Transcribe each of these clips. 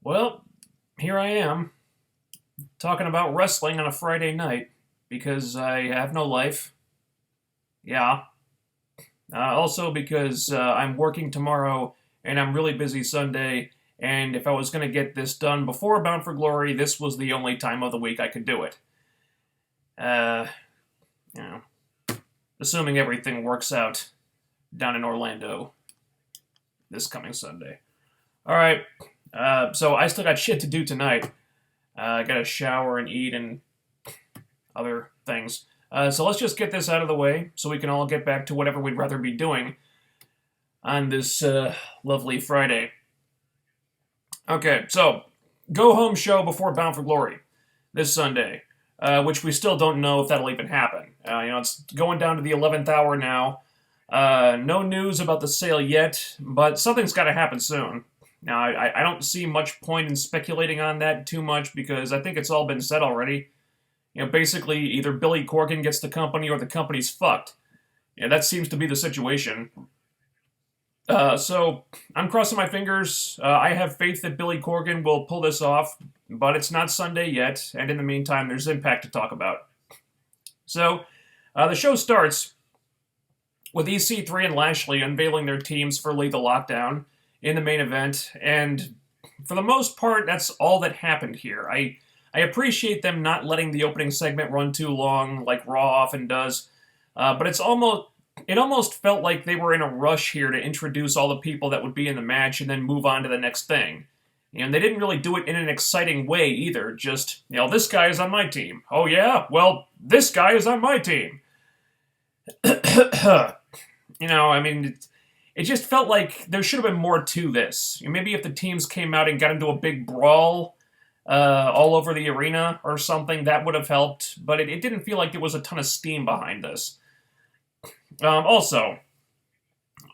Well, here I am, talking about wrestling on a Friday night because I have no life. Yeah. Also because I'm working tomorrow and I'm really busy Sunday, and if I was going to get this done before Bound for Glory, this was the only time of the week I could do it. Uh, you know, assuming everything works out down in Orlando this coming Sunday. Alright, so I still got shit to do tonight. I gotta shower and eat and other things. So let's just get this out of the way so we can all get back to whatever we'd rather be doing on this lovely Friday. Okay, so go home show before Bound for Glory this Sunday, which we still don't know if that'll even happen. It's going down to the 11th hour now. No news about the sale yet, but something's got to happen soon. Now, I don't see much point in speculating on that too much because I think it's all been said already. Basically, either Billy Corgan gets the company or the company's fucked. That seems to be the situation. So, I'm crossing my fingers. I have faith that Billy Corgan will pull this off, but it's not Sunday yet, and in the meantime, there's Impact to talk about. So, the show starts with EC3 and Lashley unveiling their teams for Lethal Lockdown in the main event, and for the most part, that's all that happened here. I appreciate them not letting the opening segment run too long, like Raw often does, but it almost felt like they were in a rush here to introduce all the people that would be in the match and then move on to the next thing. And they didn't really do it in an exciting way either, just, this guy is on my team. Oh yeah? Well, this guy is on my team. It just felt like there should have been more to this. Maybe if the teams came out and got into a big brawl all over the arena or something, that would have helped. But it didn't feel like there was a ton of steam behind this. Also,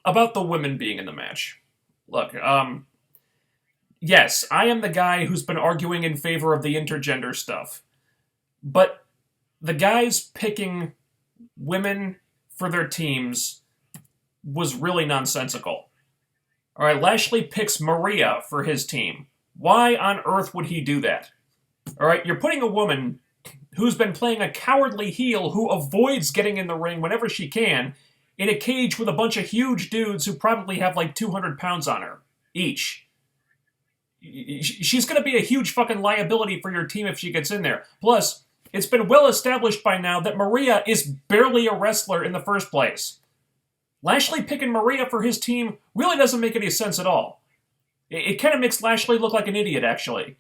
about the women being in the match. Look, yes, I am the guy who's been arguing in favor of the intergender stuff. But the guys picking women for their teams was really nonsensical. Alright, Lashley picks Maria for his team. Why on earth would he do that? Alright, you're putting a woman who's been playing a cowardly heel who avoids getting in the ring whenever she can in a cage with a bunch of huge dudes who probably have like 200 pounds on her each. She's going to be a huge fucking liability for your team if she gets in there. Plus, it's been well established by now that Maria is barely a wrestler in the first place. Lashley picking Maria for his team really doesn't make any sense at all. It kind of makes Lashley look like an idiot, actually.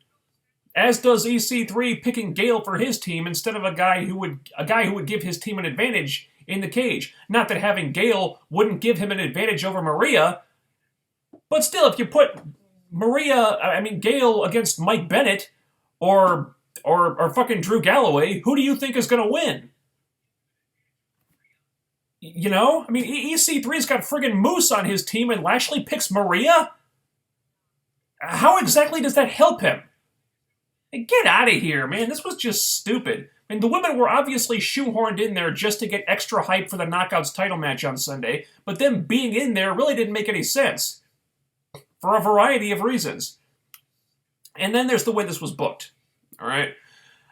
As does EC3 picking Gale for his team instead of a guy who would give his team an advantage in the cage. Not that having Gale wouldn't give him an advantage over Maria, but still, if you put Gale against Mike Bennett or fucking Drew Galloway, who do you think is going to win? EC3's got friggin' Moose on his team and Lashley picks Maria? How exactly does that help him? Get out of here, man. This was just stupid. The women were obviously shoehorned in there just to get extra hype for the Knockouts title match on Sunday, but them being in there really didn't make any sense. For a variety of reasons. And then there's the way this was booked. Alright?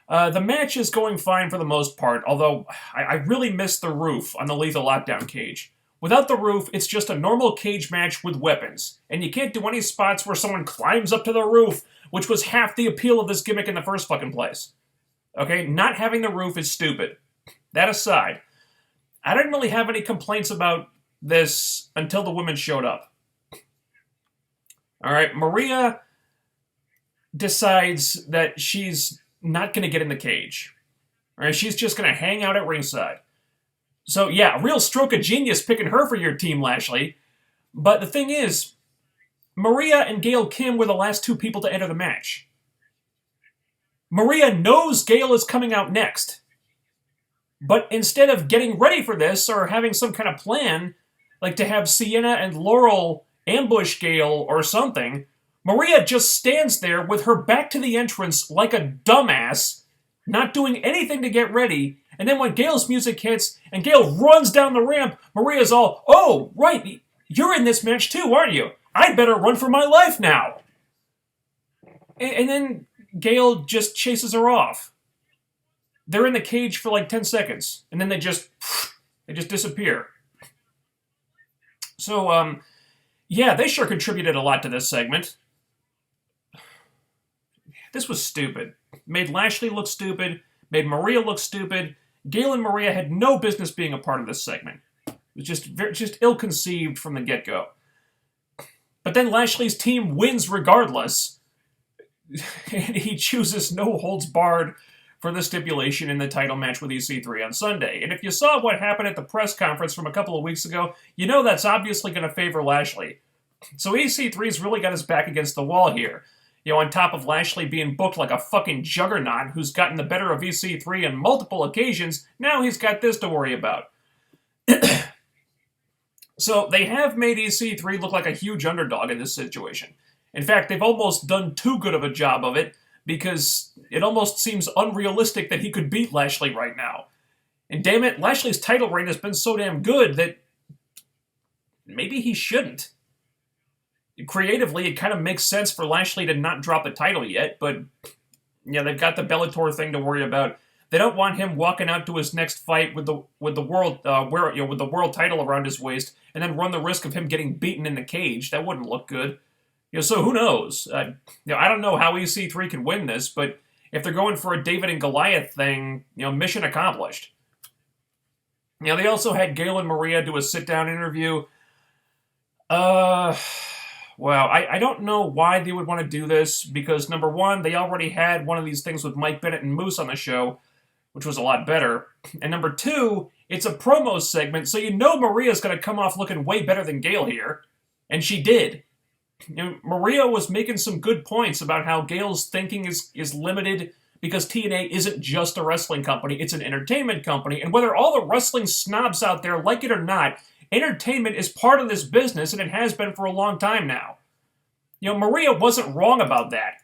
The match is going fine for the most part, although I really missed the roof on the Lethal Lockdown cage. Without the roof, it's just a normal cage match with weapons, and you can't do any spots where someone climbs up to the roof, which was half the appeal of this gimmick in the first fucking place. Okay, not having the roof is stupid. That aside, I didn't really have any complaints about this until the women showed up. Alright, Maria decides that she's not going to get in the cage. Alright, she's just going to hang out at ringside. So yeah, real stroke of genius picking her for your team, Lashley. But the thing is, Maria and Gail Kim were the last two people to enter the match. Maria knows Gail is coming out next. But instead of getting ready for this or having some kind of plan, like to have Sienna and Laurel ambush Gail or something, Maria just stands there with her back to the entrance like a dumbass, not doing anything to get ready, and then when Gail's music hits and Gail runs down the ramp, Maria's all, "Oh, right, you're in this match too, aren't you? I'd better run for my life now." And then Gail just chases her off. They're in the cage for like 10 seconds, and then they just disappear. So, yeah, they sure contributed a lot to this segment. This was stupid. Made Lashley look stupid, made Maria look stupid. Gail and Maria had no business being a part of this segment. It was just ill-conceived from the get-go. But then Lashley's team wins regardless, and he chooses no holds barred for the stipulation in the title match with EC3 on Sunday. And if you saw what happened at the press conference from a couple of weeks ago, you know that's obviously going to favor Lashley. So EC3's really got his back against the wall here. You know, on top of Lashley being booked like a fucking juggernaut who's gotten the better of EC3 on multiple occasions, now he's got this to worry about. So they have made EC3 look like a huge underdog in this situation. In fact, they've almost done too good of a job of it, because it almost seems unrealistic that he could beat Lashley right now. And damn it, Lashley's title reign has been so damn good that maybe he shouldn't. Creatively, it kind of makes sense for Lashley to not drop the title yet, but yeah, they've got the Bellator thing to worry about. They don't want him walking out to his next fight with the world title around his waist, and then run the risk of him getting beaten in the cage. That wouldn't look good. So who knows? I don't know how EC3 can win this, but if they're going for a David and Goliath thing, mission accomplished. They also had Gail and Maria do a sit-down interview. Well, I don't know why they would want to do this, because number one, they already had one of these things with Mike Bennett and Moose on the show, which was a lot better. And number two, it's a promo segment, so Maria's going to come off looking way better than Gail here. And she did. Maria was making some good points about how Gail's thinking is limited because TNA isn't just a wrestling company, it's an entertainment company. And whether all the wrestling snobs out there like it or not, entertainment is part of this business, and it has been for a long time now. Maria wasn't wrong about that.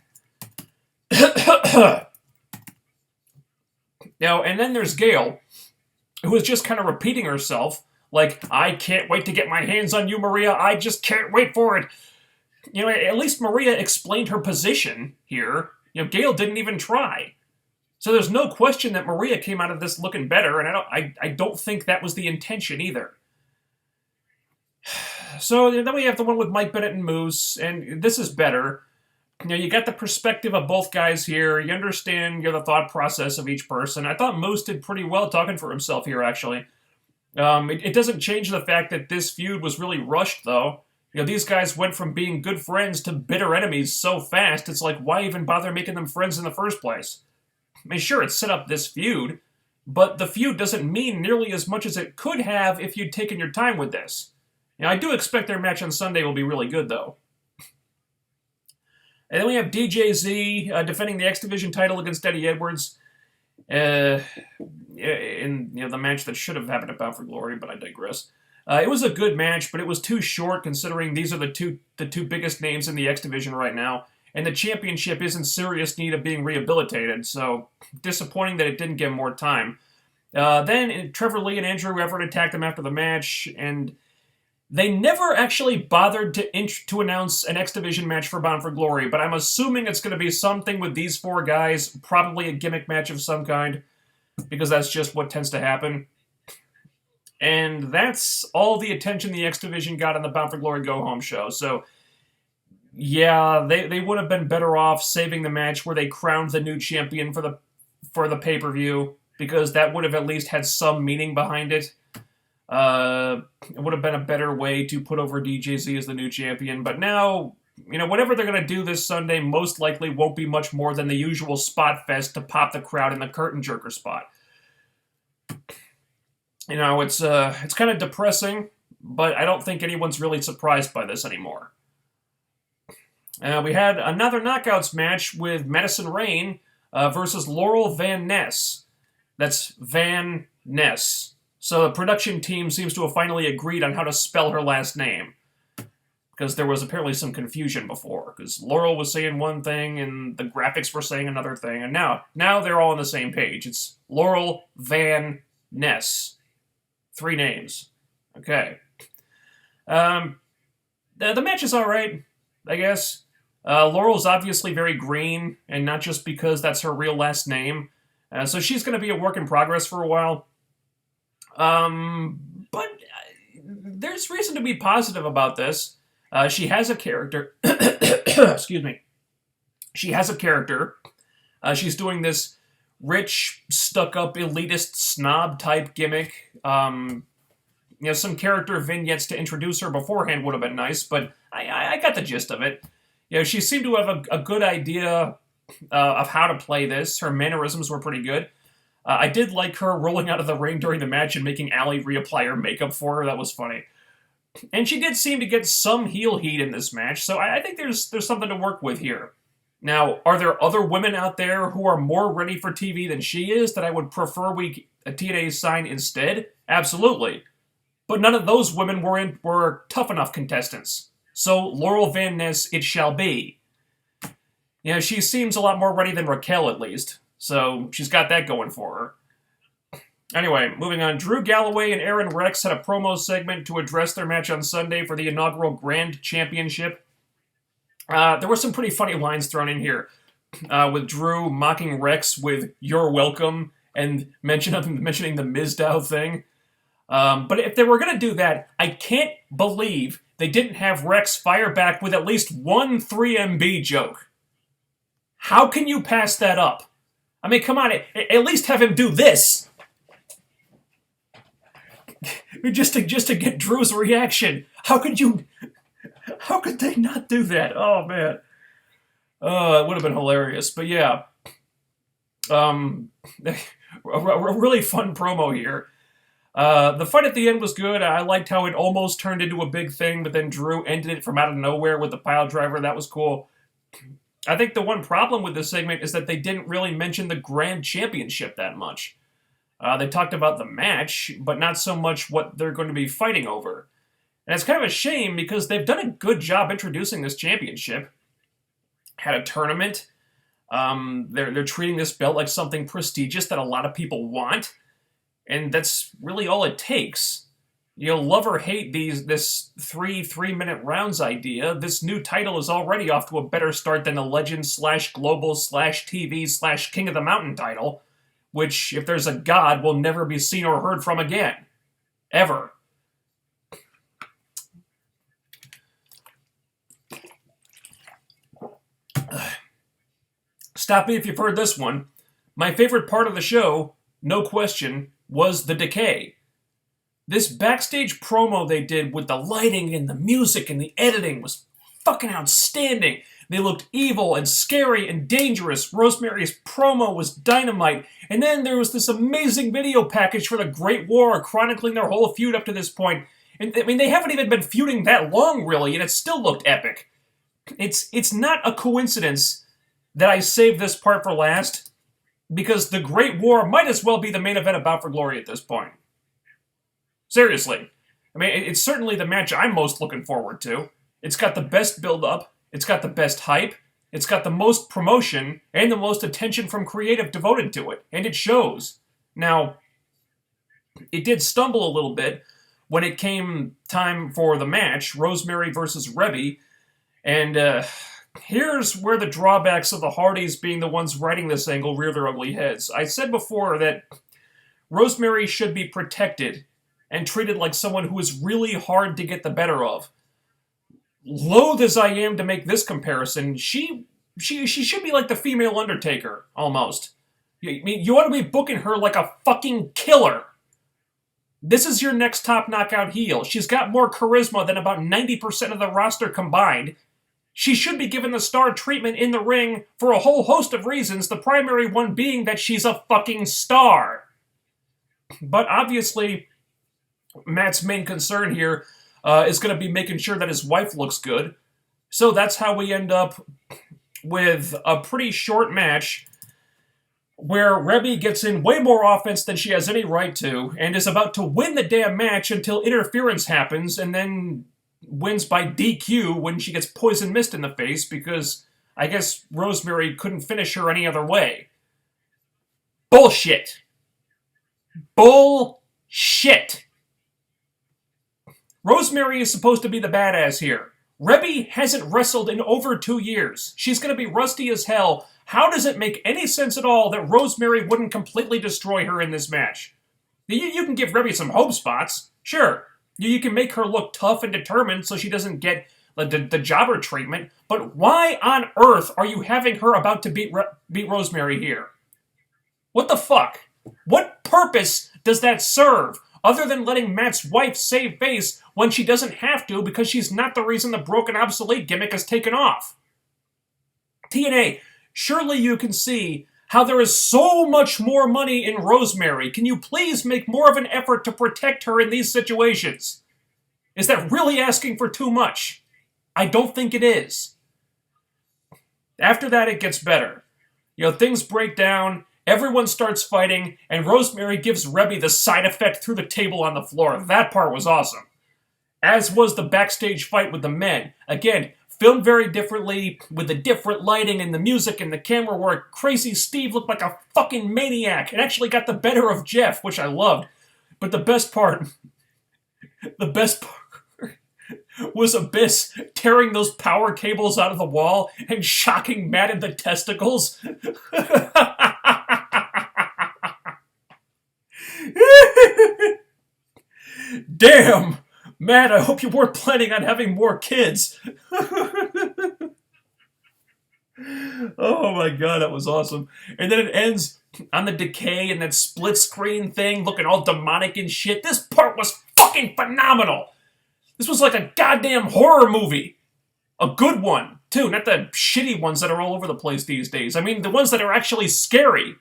And then there's Gail, who is just kind of repeating herself, like, I can't wait to get my hands on you, Maria, I just can't wait for it. At least Maria explained her position here. Gail didn't even try. So there's no question that Maria came out of this looking better, and I don't think that was the intention either. So then we have the one with Mike Bennett and Moose, and this is better. You got the perspective of both guys here. You understand the thought process of each person. I thought Moose did pretty well talking for himself here, actually. It doesn't change the fact that this feud was really rushed, though. These guys went from being good friends to bitter enemies so fast, it's like, why even bother making them friends in the first place? I mean, sure, it set up this feud, but the feud doesn't mean nearly as much as it could have if you'd taken your time with this. I do expect their match on Sunday will be really good, though. And then we have DJZ defending the X Division title against Eddie Edwards in the match that should have happened at Bound for Glory, but I digress. It was a good match, but it was too short considering these are the two biggest names in the X Division right now, and the championship is in serious need of being rehabilitated, so disappointing that it didn't get more time. Then Trevor Lee and Andrew Everett attacked them after the match, and they never actually bothered to announce an X Division match for Bound for Glory, but I'm assuming it's going to be something with these four guys, probably a gimmick match of some kind, because that's just what tends to happen. And that's all the attention the X Division got on the Bound for Glory Go Home show. So, yeah, they would have been better off saving the match where they crowned the new champion for the pay-per-view, because that would have at least had some meaning behind it. It would have been a better way to put over DJZ as the new champion. But now, whatever they're going to do this Sunday most likely won't be much more than the usual spot fest to pop the crowd in the curtain jerker spot. It's kind of depressing, but I don't think anyone's really surprised by this anymore. We had another Knockouts match with Madison Rayne versus Laurel Van Ness. That's Van Ness. So the production team seems to have finally agreed on how to spell her last name, because there was apparently some confusion before, because Laurel was saying one thing and the graphics were saying another thing, and now they're all on the same page. It's Laurel Van Ness. 3 names. Okay. The match is alright, I guess. Laurel's obviously very green, and not just because that's her real last name. So she's going to be a work in progress for a while. But there's reason to be positive about this. She has a character. Excuse me. She has a character. She's doing this rich, stuck-up, elitist snob type gimmick. Some character vignettes to introduce her beforehand would have been nice, but I got the gist of it. She seemed to have a good idea of how to play this. Her mannerisms were pretty good. I did like her rolling out of the ring during the match and making Allie reapply her makeup for her. That was funny. And she did seem to get some heel heat in this match, so I think there's something to work with here. Now, are there other women out there who are more ready for TV than she is that I would prefer TNA sign instead? Absolutely. But none of those women were tough enough contestants. So Laurel Van Ness it shall be. She seems a lot more ready than Raquel, at least. So she's got that going for her. Anyway, moving on. Drew Galloway and Aaron Rex had a promo segment to address their match on Sunday for the inaugural Grand Championship. There were some pretty funny lines thrown in here, with Drew mocking Rex with "You're welcome" and mentioning the Mizdow thing. But if they were going to do that, I can't believe they didn't have Rex fire back with at least one 3MB joke. How can you pass that up? I mean, come on, at least have him do this. just to get Drew's reaction. How could they not do that? Oh, man. It would have been hilarious. But yeah. A really fun promo here. The fight at the end was good. I liked how it almost turned into a big thing, but then Drew ended it from out of nowhere with the pile driver. That was cool. I think the one problem with this segment is that they didn't really mention the Grand Championship that much. They talked about the match, but not so much what they're going to be fighting over. And it's kind of a shame because they've done a good job introducing this championship. Had a tournament. They're treating this belt like something prestigious that a lot of people want. And that's really all it takes. Love or hate this three-minute rounds idea, this new title is already off to a better start than the Legend/Global/TV/King of the Mountain title, which, if there's a god, will never be seen or heard from again. Ever. Stop me if you've heard this one. My favorite part of the show, no question, was the decay. This backstage promo they did with the lighting and the music and the editing was fucking outstanding. They looked evil and scary and dangerous. Rosemary's promo was dynamite. And then there was this amazing video package for the Great War chronicling their whole feud up to this point. And I mean, they haven't even been feuding that long, really, and it still looked epic. It's not a coincidence that I saved this part for last, because the Great War might as well be the main event of Bout for Glory at this point. Seriously. I mean, it's certainly the match I'm most looking forward to. It's got the best build-up, it's got the best hype, it's got the most promotion, and the most attention from creative devoted to it, and it shows. Now, it did stumble a little bit when it came time for the match, Rosemary versus Rebby, and here's where the drawbacks of the Hardys being the ones writing this angle rear their ugly heads. I said before that Rosemary should be protected and treated like someone who is really hard to get the better of. Loath as I am to make this comparison, she should be like the female Undertaker, almost. I mean, you ought to be booking her like a fucking killer. This is your next top knockout heel. She's got more charisma than about 90% of the roster combined. She should be given the star treatment in the ring for a whole host of reasons, the primary one being that she's a fucking star. But obviously, Matt's main concern here is going to be making sure that his wife looks good. So that's how we end up with a pretty short match where Rebby gets in way more offense than she has any right to and is about to win the damn match until interference happens and then wins by DQ when she gets poison mist in the face because I guess Rosemary couldn't finish her any other way. Bullshit. Bullshit. Rosemary is supposed to be the badass here. Rebby hasn't wrestled in over 2 years. She's going to be rusty as hell. How does it make any sense at all that Rosemary wouldn't completely destroy her in this match? You can give Rebby some hope spots. Sure. You can make her look tough and determined so she doesn't get the jobber treatment. But why on earth are you having her about to beat Rosemary here? What the fuck? What purpose does that serve? Other than letting Matt's wife save face when she doesn't have to because she's not the reason the broken obsolete gimmick is taken off. TNA, surely you can see how there is so much more money in Rosemary. Can you please make more of an effort to protect her in these situations? Is that really asking for too much? I don't think it is. After that, it gets better. Things break down, everyone starts fighting, and Rosemary gives Rebby the side effect through the table on the floor. That part was awesome. As was the backstage fight with the men. Again, filmed very differently, with the different lighting and the music and the camera work. Crazy Steve looked like a fucking maniac. It actually got the better of Jeff, which I loved. But the best part was Abyss tearing those power cables out of the wall and shocking Matt in the testicles. Damn! Matt, I hope you weren't planning on having more kids. Oh my god, that was awesome. And then it ends on the decay and that split screen thing looking all demonic and shit. This part was fucking phenomenal. This was like a goddamn horror movie. A good one, too. Not the shitty ones that are all over the place these days. I mean, the ones that are actually scary.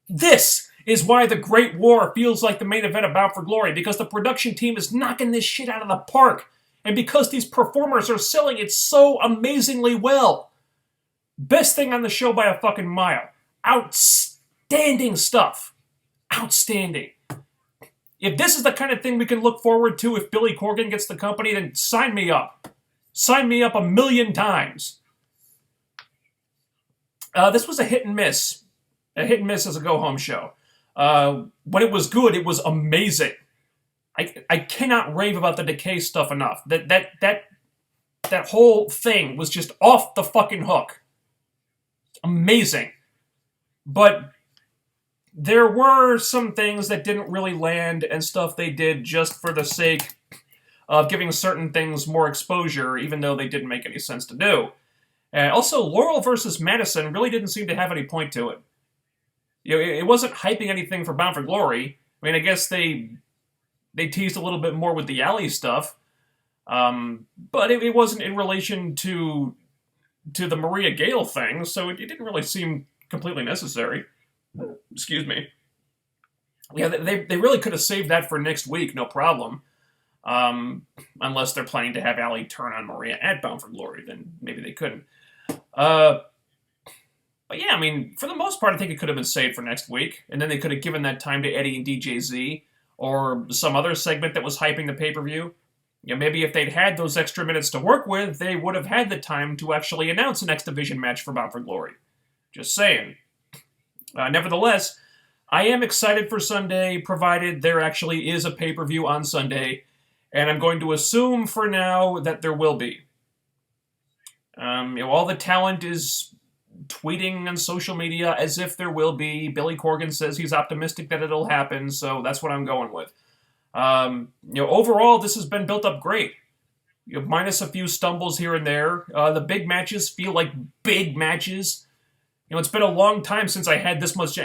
This is why the Great War feels like the main event of Bound for Glory, because the production team is knocking this shit out of the park, and because these performers are selling it so amazingly well. Best thing on the show by a fucking mile. Outstanding stuff. Outstanding. If this is the kind of thing we can look forward to if Billy Corgan gets the company, then sign me up. Sign me up 1,000,000 times. This was a hit and miss. A hit and miss as a go-home show. When it was good, it was amazing. I cannot rave about the Decay stuff enough. That whole thing was just off the fucking hook. Amazing. But there were some things that didn't really land and stuff they did just for the sake of giving certain things more exposure, even though they didn't make any sense to do. And also, Laurel versus Madison really didn't seem to have any point to it. It wasn't hyping anything for Bound for Glory. I mean, I guess they teased a little bit more with the Alley stuff, but it wasn't in relation to the Maria Gale thing, so it didn't really seem completely necessary. Excuse me. Yeah, they really could have saved that for next week, no problem. Unless they're planning to have Alley turn on Maria at Bound for Glory, then maybe they couldn't. But yeah, I mean, for the most part, I think it could have been saved for next week, and then they could have given that time to Eddie and DJZ, or some other segment that was hyping the pay-per-view. Maybe if they'd had those extra minutes to work with, they would have had the time to actually announce an X Division match for Bound for Glory. Just saying. Nevertheless, I am excited for Sunday, provided there actually is a pay-per-view on Sunday, and I'm going to assume for now that there will be. All the talent is tweeting on social media as if there will be. Billy Corgan says he's optimistic that it'll happen, so that's what I'm going with. Overall, this has been built up great. Minus a few stumbles here and there. The big matches feel like big matches. It's been a long time since I had this much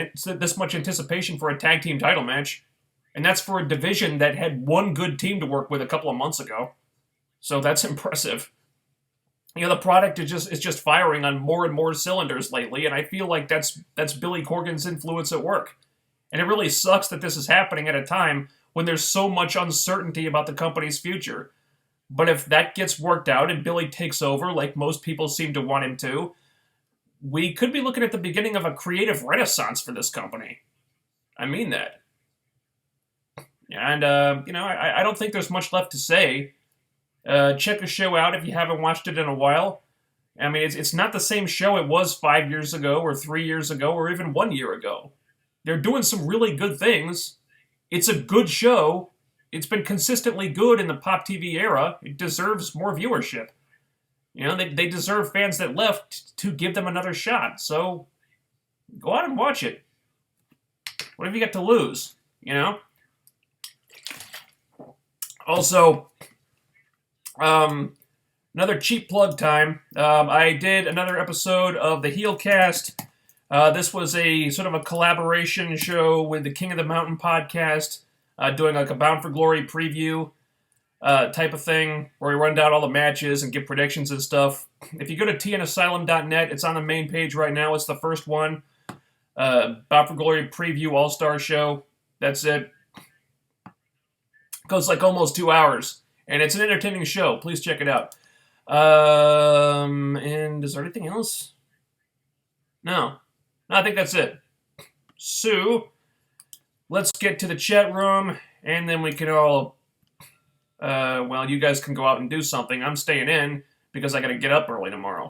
anticipation for a tag team title match. And that's for a division that had one good team to work with a couple of months ago. So that's impressive. The product is just firing on more and more cylinders lately, and I feel like that's Billy Corgan's influence at work. And it really sucks that this is happening at a time when there's so much uncertainty about the company's future. But if that gets worked out and Billy takes over, like most people seem to want him to, we could be looking at the beginning of a creative renaissance for this company. I mean that. And, I don't think there's much left to say. Check the show out if you haven't watched it in a while. I mean, it's not the same show it was 5 years ago, or 3 years ago, or even 1 year ago. They're doing some really good things. It's a good show. it's been consistently good in the Pop TV era. It deserves more viewership. You know, they deserve fans that left to give them another shot. So go out and watch it. What have you got to lose? You know? Also, another cheap plug time. I did another episode of the Heelcast. This was a sort of a collaboration show with the King of the Mountain podcast, doing like a Bound for Glory preview type of thing, where we run down all the matches and give predictions and stuff. If you go to tnasylum.net, it's on the main page right now. It's the first one. Bound for Glory preview all-star show. That's it. Goes like almost 2 hours, and it's an entertaining show. Please check it out. And is there anything else? No, I think that's it. So, let's get to the chat room, and then we can all, well, you guys can go out and do something. I'm staying in, because I gotta get up early tomorrow.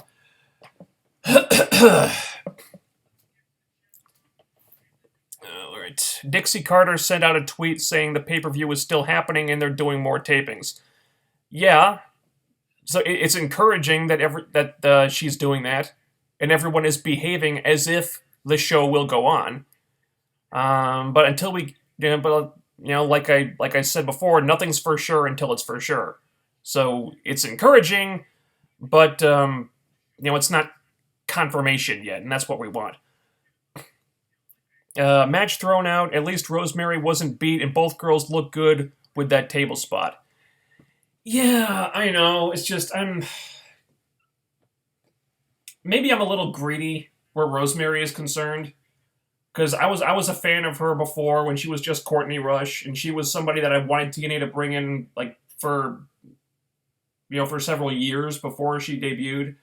Alright. Dixie Carter sent out a tweet saying the pay-per-view is still happening and they're doing more tapings. Yeah. So it's encouraging that she's doing that, and everyone is behaving as if the show will go on. But until we, like I said before, nothing's for sure until it's for sure. So it's encouraging, but it's not confirmation yet, and that's what we want. Match thrown out. At least Rosemary wasn't beat, and both girls look good with that table spot. Yeah, I know. It's just maybe I'm a little greedy where Rosemary is concerned, because I was a fan of her before when she was just Courtney Rush, and she was somebody that I wanted TNA to bring in like for several years before she debuted.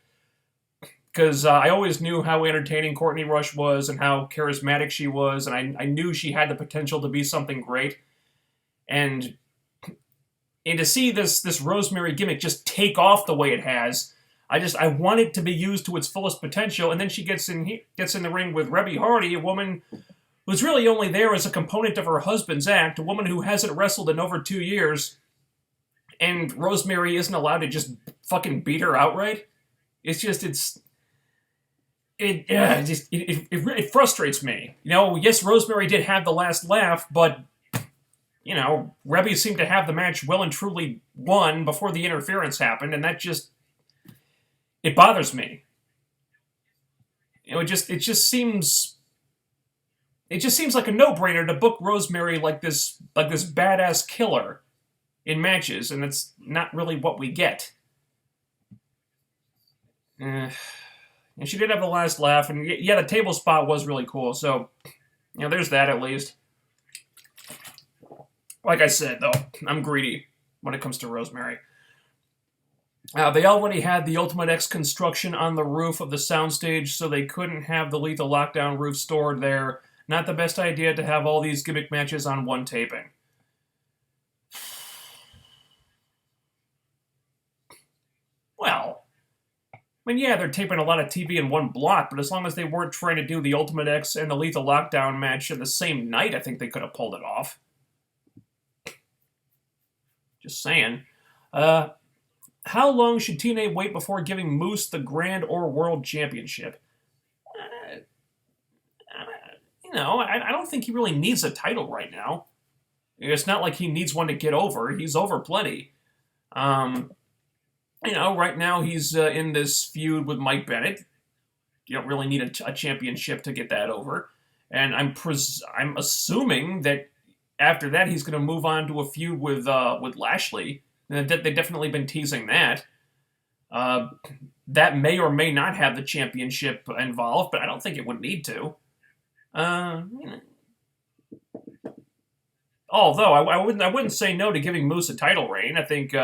Because I always knew how entertaining Courtney Rush was and how charismatic she was, and I knew she had the potential to be something great. And to see this Rosemary gimmick just take off the way it has, I want it to be used to its fullest potential. And then she gets in the ring with Rebby Hardy, a woman who's really only there as a component of her husband's act, a woman who hasn't wrestled in over 2 years, and Rosemary isn't allowed to just fucking beat her outright. It frustrates me. Yes, Rosemary did have the last laugh, but, Rebby seemed to have the match well and truly won before the interference happened, and that it bothers me. It just seems like a no-brainer to book Rosemary like this badass killer in matches, and it's not really what we get. And she did have the last laugh, and yeah, the table spot was really cool, so, there's that at least. Like I said, though, I'm greedy when it comes to Rosemary. They already had the Ultimate X construction on the roof of the soundstage, so they couldn't have the Lethal Lockdown roof stored there. Not the best idea to have all these gimmick matches on one taping. Well, yeah, they're taping a lot of TV in one block, but as long as they weren't trying to do the Ultimate X and the Lethal Lockdown match in the same night, I think they could have pulled it off. Just saying. How long should TNA wait before giving Moose the Grand or World Championship? I don't think he really needs a title right now. It's not like he needs one to get over. He's over plenty. Right now he's in this feud with Mike Bennett. You don't really need a championship to get that over. And I'm assuming that after that he's going to move on to a feud with Lashley. And they've definitely been teasing that. That may or may not have the championship involved, but I don't think it would need to. Although I wouldn't say no to giving Moose a title reign. I think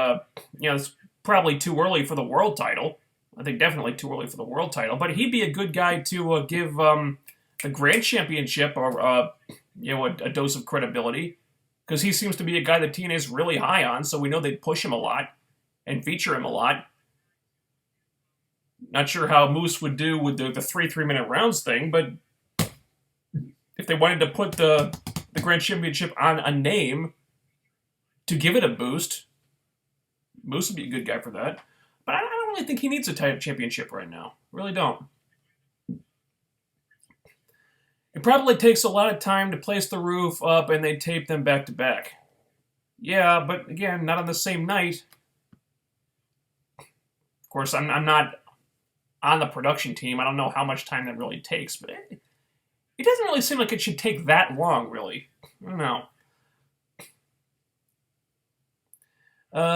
it's probably too early for the world title. I think definitely too early for the world title. But he'd be a good guy to give the Grand Championship a dose of credibility, because he seems to be a guy that TNA is really high on. So we know they'd push him a lot and feature him a lot. Not sure how Moose would do with the 3-3-minute rounds thing, but if they wanted to put the Grand Championship on a name, to give it a boost. Moose would be a good guy for that. But I don't really think he needs a title championship right now. Really don't. It probably takes a lot of time to place the roof up and they tape them back to back. Yeah, but again, not on the same night. Of course, I'm not on the production team. I don't know how much time that really takes, but it doesn't really seem like it should take that long, really. I don't know.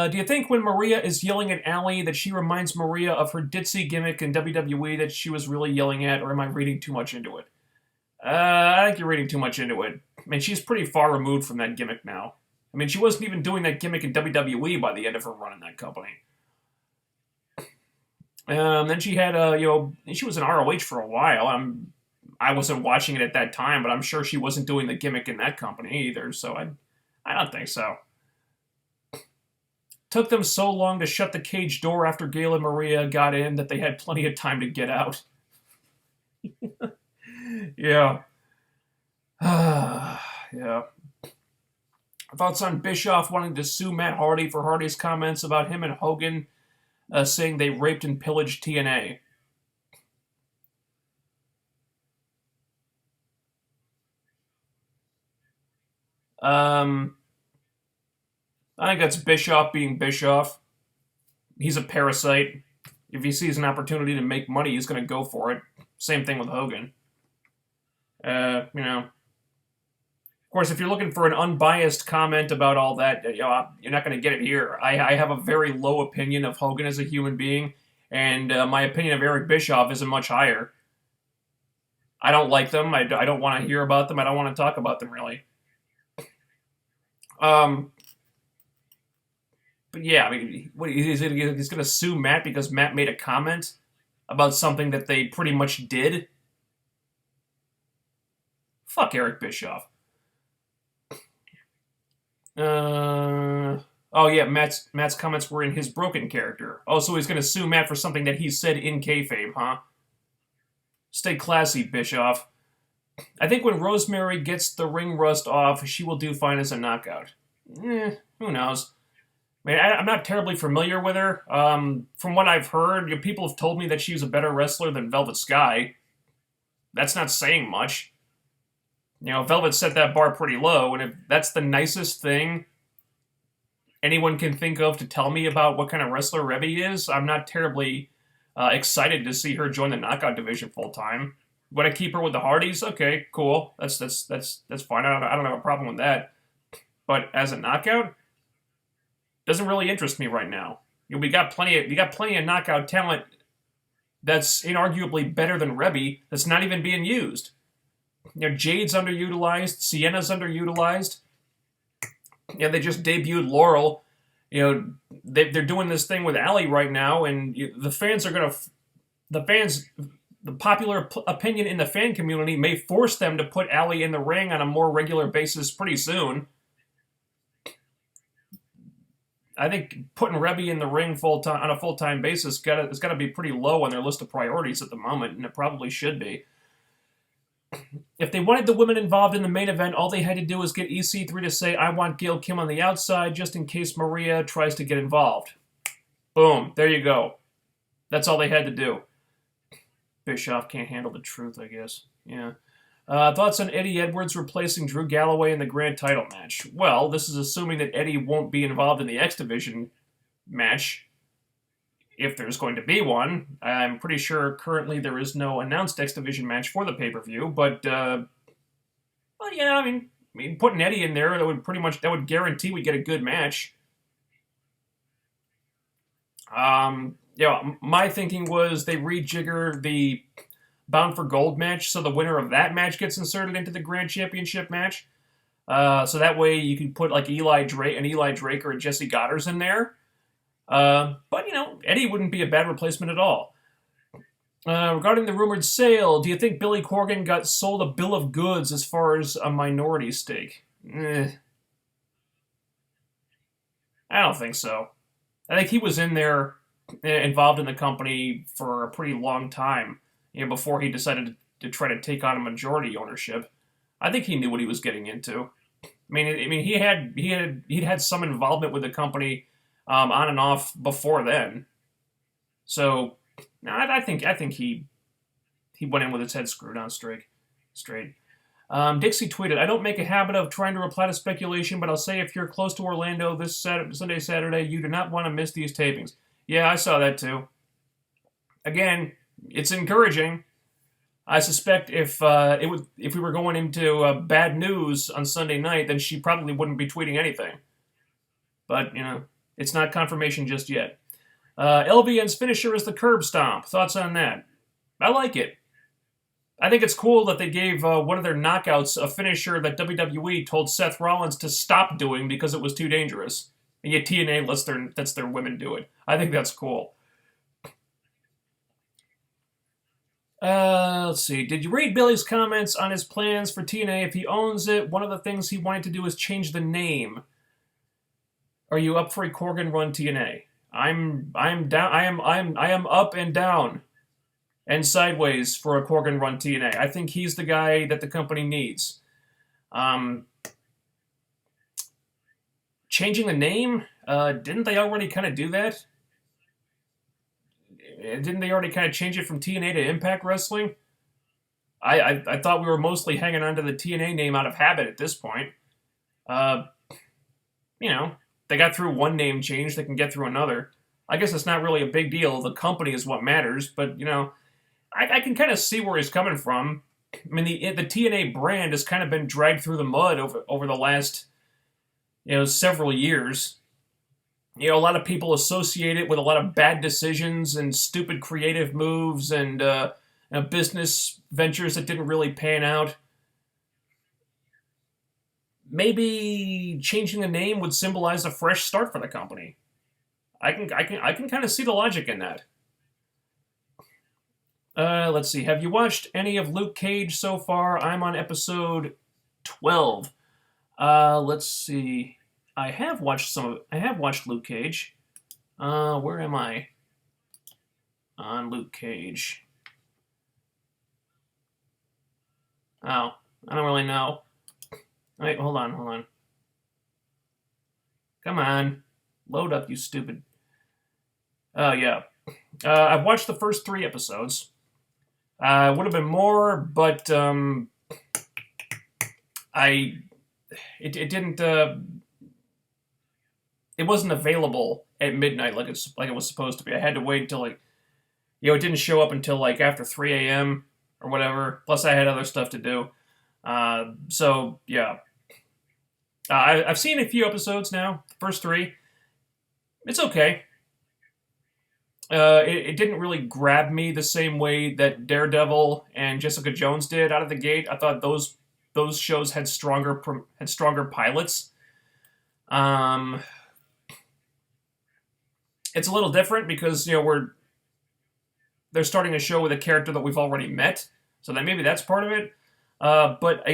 Do you think when Maria is yelling at Allie that she reminds Maria of her ditzy gimmick in WWE that she was really yelling at, or am I reading too much into it? I think you're reading too much into it. I mean, she's pretty far removed from that gimmick now. I mean, she wasn't even doing that gimmick in WWE by the end of her run in that company. Then she had, she was in ROH for a while. I wasn't watching it at that time, but I'm sure she wasn't doing the gimmick in that company either, so I don't think so. Took them so long to shut the cage door after Gail and Maria got in that they had plenty of time to get out. Yeah. Yeah. Thoughts on Bischoff wanting to sue Matt Hardy for Hardy's comments about him and Hogan saying they raped and pillaged TNA. I think that's Bischoff being Bischoff. He's a parasite. If he sees an opportunity to make money, he's going to go for it. Same thing with Hogan. Of course, if you're looking for an unbiased comment about all that, you're not going to get it here. I have a very low opinion of Hogan as a human being, and my opinion of Eric Bischoff isn't much higher. I don't like them. I don't want to hear about them. I don't want to talk about them, really. But yeah, I mean, he's going to sue Matt because Matt made a comment about something that they pretty much did? Fuck Eric Bischoff. Oh yeah, Matt's comments were in his broken character. Oh, so he's going to sue Matt for something that he said in kayfabe, huh? Stay classy, Bischoff. I think when Rosemary gets the ring rust off, she will do fine as a knockout. Who knows? I mean, I'm not terribly familiar with her. From what I've heard, people have told me that she's a better wrestler than Velvet Sky. That's not saying much. Velvet set that bar pretty low, and if that's the nicest thing anyone can think of to tell me about what kind of wrestler Reby is, I'm not terribly excited to see her join the knockout division full time. Would I keep her with the Hardys? Okay, cool. That's fine. I don't have a problem with that. But as a knockout, doesn't really interest me right now. We got plenty of knockout talent that's inarguably better than Reby that's not even being used. Jade's underutilized, Sienna's underutilized. They just debuted Laurel. They're doing this thing with Allie right now, and the popular opinion in the fan community may force them to put Allie in the ring on a more regular basis pretty soon. I think putting Reby in the ring on a full-time basis is got to be pretty low on their list of priorities at the moment, and it probably should be. If they wanted the women involved in the main event, all they had to do was get EC3 to say, I want Gail Kim on the outside, just in case Maria tries to get involved. Boom. There you go. That's all they had to do. Bischoff can't handle the truth, I guess. Yeah. Thoughts on Eddie Edwards replacing Drew Galloway in the Grand Title match? Well, this is assuming that Eddie won't be involved in the X Division match, if there's going to be one. I'm pretty sure currently there is no announced X Division match for the pay-per-view, but, well, yeah, I mean, putting Eddie in there, that would guarantee we get a good match. My thinking was they rejigger the Bound for Gold match, so the winner of that match gets inserted into the Grand Championship match. So that way you can put like Eli Draker and Jesse Goddard's in there. But Eddie wouldn't be a bad replacement at all. Regarding the rumored sale, do you think Billy Corgan got sold a bill of goods as far as a minority stake? I don't think so. I think he was in there, involved in the company for a pretty long time, before he decided to try to take on a majority ownership. I think he knew what he was getting into. I mean, he'd had some involvement with the company, on and off before then. So, no, I think he went in with his head screwed on straight. Dixie tweeted, "I don't make a habit of trying to reply to speculation, but I'll say if you're close to Orlando this Saturday, you do not want to miss these tapings." Yeah, I saw that too. Again, it's encouraging. I suspect if we were going into bad news on Sunday night, then she probably wouldn't be tweeting anything. But it's not confirmation just yet. LVN's finisher is the curb stomp. Thoughts on that? I like it. I think it's cool that they gave one of their knockouts a finisher that WWE told Seth Rollins to stop doing because it was too dangerous. And yet TNA lets their women do it. I think that's cool. Let's see. Did you read Billy's comments on his plans for TNA if he owns it? One of the things he wanted to do is change the name. Are you up for a Corgan run TNA? I'm down. I am up and down and sideways for a Corgan run TNA. I think he's the guy that the company needs. Changing the name? Didn't they already kind of do that? Didn't they already kind of change it from TNA to Impact Wrestling? I thought we were mostly hanging on to the TNA name out of habit at this point. They got through one name change, they can get through another. I guess it's not really a big deal. The company is what matters, but, I can kind of see where he's coming from. I mean, the TNA brand has kind of been dragged through the mud over the last, several years. A lot of people associate it with a lot of bad decisions and stupid creative moves and business ventures that didn't really pan out. Maybe changing the name would symbolize a fresh start for the company. I can kind of see the logic in that. Let's see. Have you watched any of Luke Cage so far? I'm on episode 12. Let's see. I have watched Luke Cage. Where am I? On Luke Cage. Oh, I don't really know. Wait, hold on. Come on. Load up, you stupid. Oh, yeah. I've watched the first 3 episodes. Would have been more, but it didn't. It wasn't available at midnight like it was supposed to be. I had to wait until it didn't show up until after 3 a.m. or whatever. Plus, I had other stuff to do. So yeah, I've seen a few episodes now. First 3, it's okay. It didn't really grab me the same way that Daredevil and Jessica Jones did out of the gate. I thought those shows had stronger pilots. It's a little different because they're starting a show with a character that we've already met, so that maybe that's part of it. But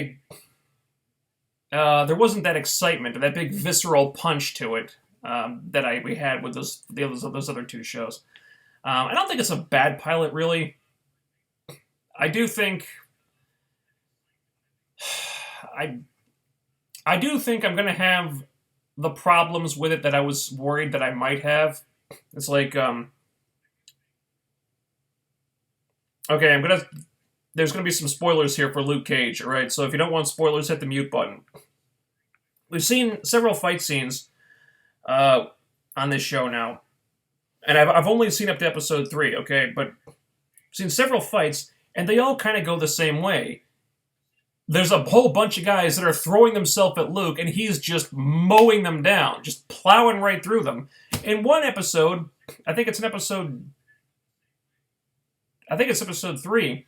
there wasn't that excitement or that big visceral punch to it that we had with those other 2 shows. I don't think it's a bad pilot, really. I do think I'm going to have the problems with it that I was worried that I might have. It's like, okay, there's gonna be some spoilers here for Luke Cage, alright? So if you don't want spoilers, hit the mute button. We've seen several fight scenes on this show now. And I've only seen up to episode 3, okay? But I've seen several fights, and they all kind of go the same way. There's a whole bunch of guys that are throwing themselves at Luke, and he's just mowing them down, just plowing right through them. In one episode, I think it's episode 3,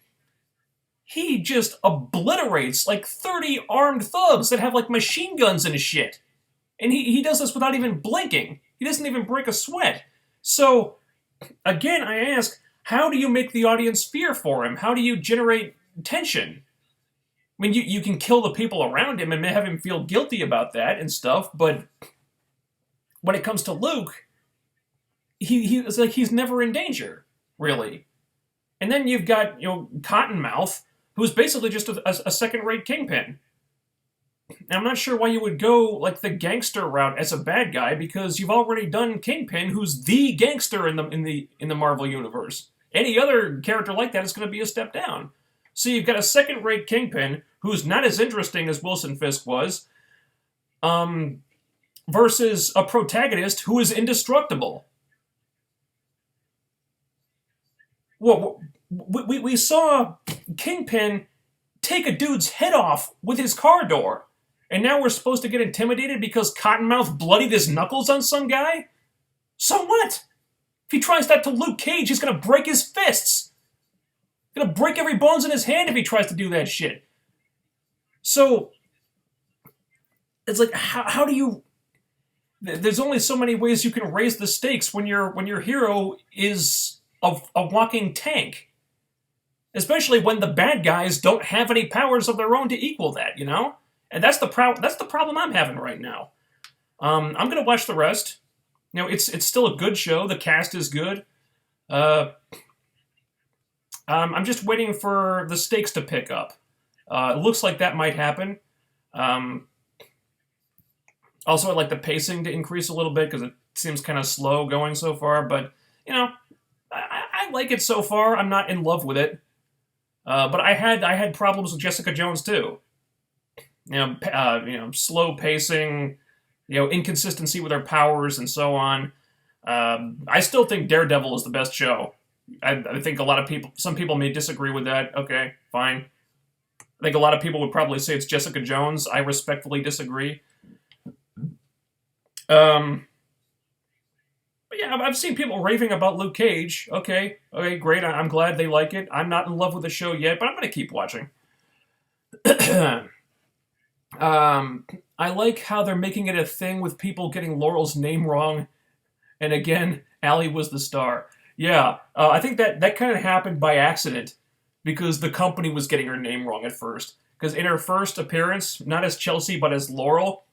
he just obliterates 30 armed thugs that have machine guns and shit. And he does this without even blinking. He doesn't even break a sweat. So, again, I ask, how do you make the audience fear for him? How do you generate tension? I mean, you can kill the people around him and have him feel guilty about that and stuff, but when it comes to Luke, it's like he's never in danger, really. And then you've got, Cottonmouth, who's basically just a second-rate kingpin. And I'm not sure why you would go like the gangster route as a bad guy, because you've already done Kingpin, who's the gangster in the Marvel universe. Any other character like that is going to be a step down. So you've got a second-rate Kingpin who's not as interesting as Wilson Fisk was, um, versus a protagonist who is indestructible. Well, we saw Kingpin take a dude's head off with his car door. And now we're supposed to get intimidated because Cottonmouth bloodied his knuckles on some guy? So what? If he tries that to Luke Cage, he's gonna break his fists. He's gonna break every bones in his hand if he tries to do that shit. So, it's like, how do you... There's only so many ways you can raise the stakes when your hero is a walking tank. Especially when the bad guys don't have any powers of their own to equal that, you know? And that's the problem I'm having right now. I'm gonna watch the rest. You know, it's still a good show. The cast is good. I'm just waiting for the stakes to pick up. It looks like that might happen. Also, I'd like the pacing to increase a little bit because it seems kind of slow going so far. But you know, I like it so far. I'm not in love with it. But I had problems with Jessica Jones too. Slow pacing, inconsistency with her powers and so on. I still think Daredevil is the best show. I think some people may disagree with that. Okay, fine. I think a lot of people would probably say it's Jessica Jones. I respectfully disagree. But yeah, I've seen people raving about Luke Cage. Okay, great. I'm glad they like it. I'm not in love with the show yet, but I'm going to keep watching. I like how they're making it a thing with people getting Laurel's name wrong. And again, Allie was the star. Yeah, I think that kind of happened by accident because the company was getting her name wrong at first. Because in her first appearance, not as Chelsea but as Laurel,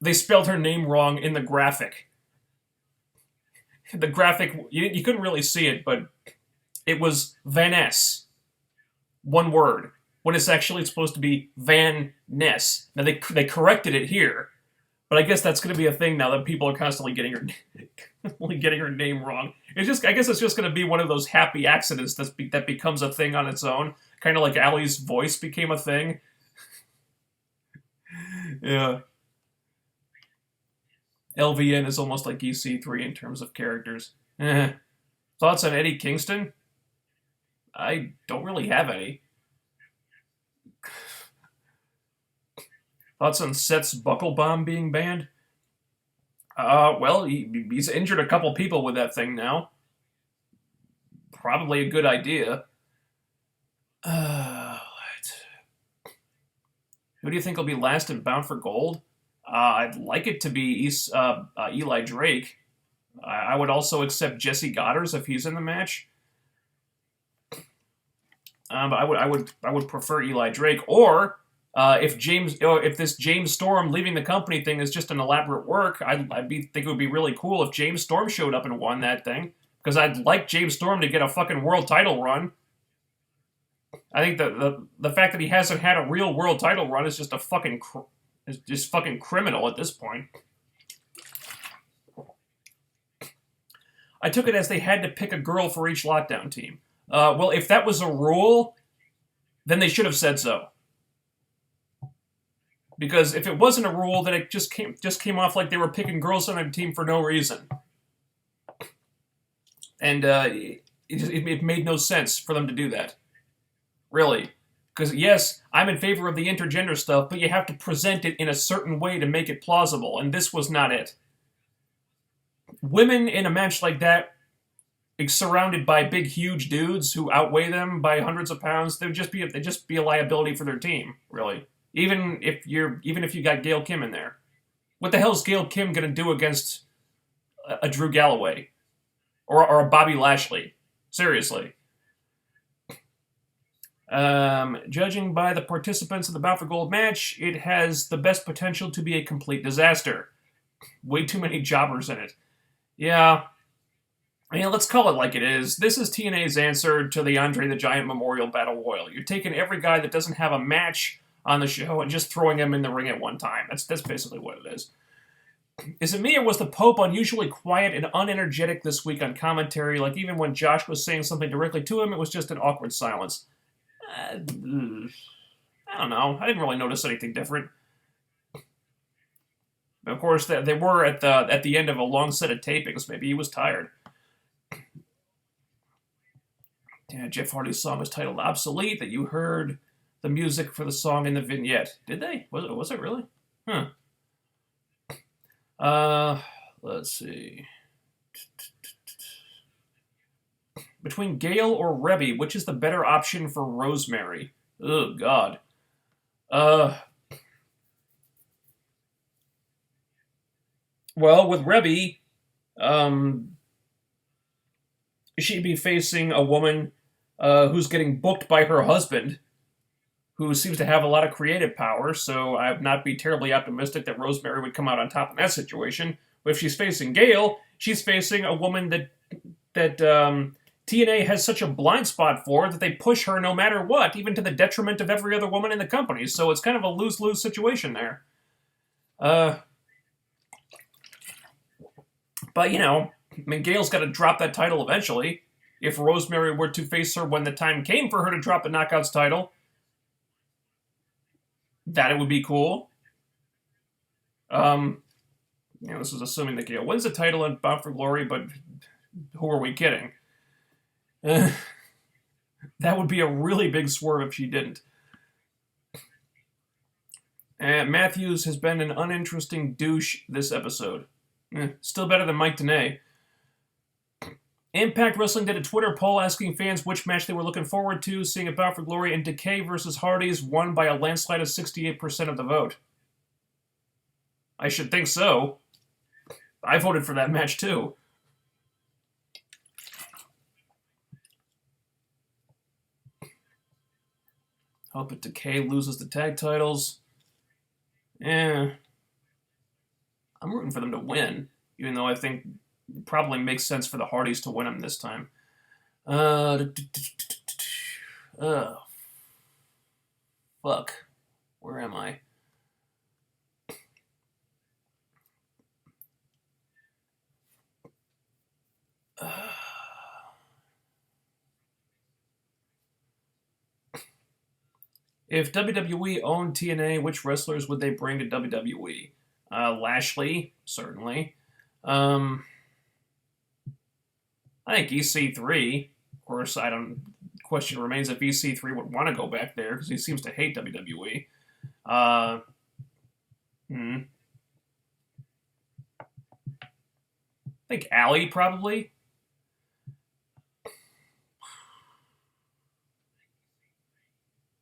they spelled her name wrong in the graphic. The graphic, you couldn't really see it, but it was Vaness. One word. When it's actually supposed to be Van Ness. Now, they corrected it here, but I guess that's going to be a thing now that people are constantly getting her name wrong. I guess it's just going to be one of those happy accidents that becomes a thing on its own. Kind of like Allie's voice became a thing. Yeah. LVN is almost like EC3 in terms of characters. Thoughts on Eddie Kingston? I don't really have any. Thoughts on Seth's buckle bomb being banned? Well, he's injured a couple people with that thing now. Probably a good idea. Who do you think will be last in Bound for Gold? I'd like it to be Eli Drake. I would also accept Jesse Goddard if he's in the match. But I would prefer Eli Drake. Or if this James Storm leaving the company thing is just an elaborate work, think it would be really cool if James Storm showed up and won that thing. Because I'd like James Storm to get a fucking world title run. I think the fact that he hasn't had a real world title run is just fucking criminal at this point. I took it as they had to pick a girl for each lockdown team. Well, if that was a rule, then they should have said so. Because if it wasn't a rule, then it just came off like they were picking girls on a team for no reason. And it made no sense for them to do that. Really. Because, yes, I'm in favor of the intergender stuff, but you have to present it in a certain way to make it plausible, and this was not it. Women in a match like that, surrounded by big, huge dudes who outweigh them by hundreds of pounds, they'd just be a liability for their team, really. Even if you got Gail Kim in there. What the hell is Gail Kim going to do against a Drew Galloway? Or a Bobby Lashley? Seriously. Judging by the participants in the Bound for Gold match, it has the best potential to be a complete disaster. Way too many jobbers in it. Yeah. I mean, let's call it like it is. This is TNA's answer to the Andre the Giant Memorial Battle Royal. You're taking every guy that doesn't have a match on the show and just throwing him in the ring at one time. That's basically what it is. Is it me, or was the Pope unusually quiet and unenergetic this week on commentary? Like, even when Josh was saying something directly to him, it was just an awkward silence. I don't know. I didn't really notice anything different. Of course, they were at the end of a long set of tapings. Maybe he was tired. Yeah, Jeff Hardy's song was titled "Obsolete." That you heard the music for the song in the vignette. Did they? Was it really? Huh. Let's see. Between Gail or Rebby, which is the better option for Rosemary? Oh, God. Well, with Rebby, she'd be facing a woman who's getting booked by her husband, who seems to have a lot of creative power, so I'd not be terribly optimistic that Rosemary would come out on top in that situation. But if she's facing Gail, she's facing a woman that TNA has such a blind spot for that they push her no matter what, even to the detriment of every other woman in the company. So it's kind of a lose-lose situation there. But, I mean, Gail's got to drop that title eventually. If Rosemary were to face her when the time came for her to drop the Knockouts title, that it would be cool. This is assuming that Gail wins the title in Bound for Glory, but who are we kidding? That would be a really big swerve if she didn't. And Matthews has been an uninteresting douche this episode. Still better than Mike Tenay. Impact Wrestling did a Twitter poll asking fans which match they were looking forward to, seeing it Bound for Glory, and Decay versus Hardys won by a landslide of 68% of the vote. I should think so. I voted for that match too. Hope that Decay loses the tag titles. I'm rooting for them to win, even though I think it probably makes sense for the Hardys to win them this time. Fuck. Where am I? If WWE owned TNA, which wrestlers would they bring to WWE? Lashley, certainly. I think EC3. Of course, question remains if EC3 would want to go back there because he seems to hate WWE. I think Allie probably.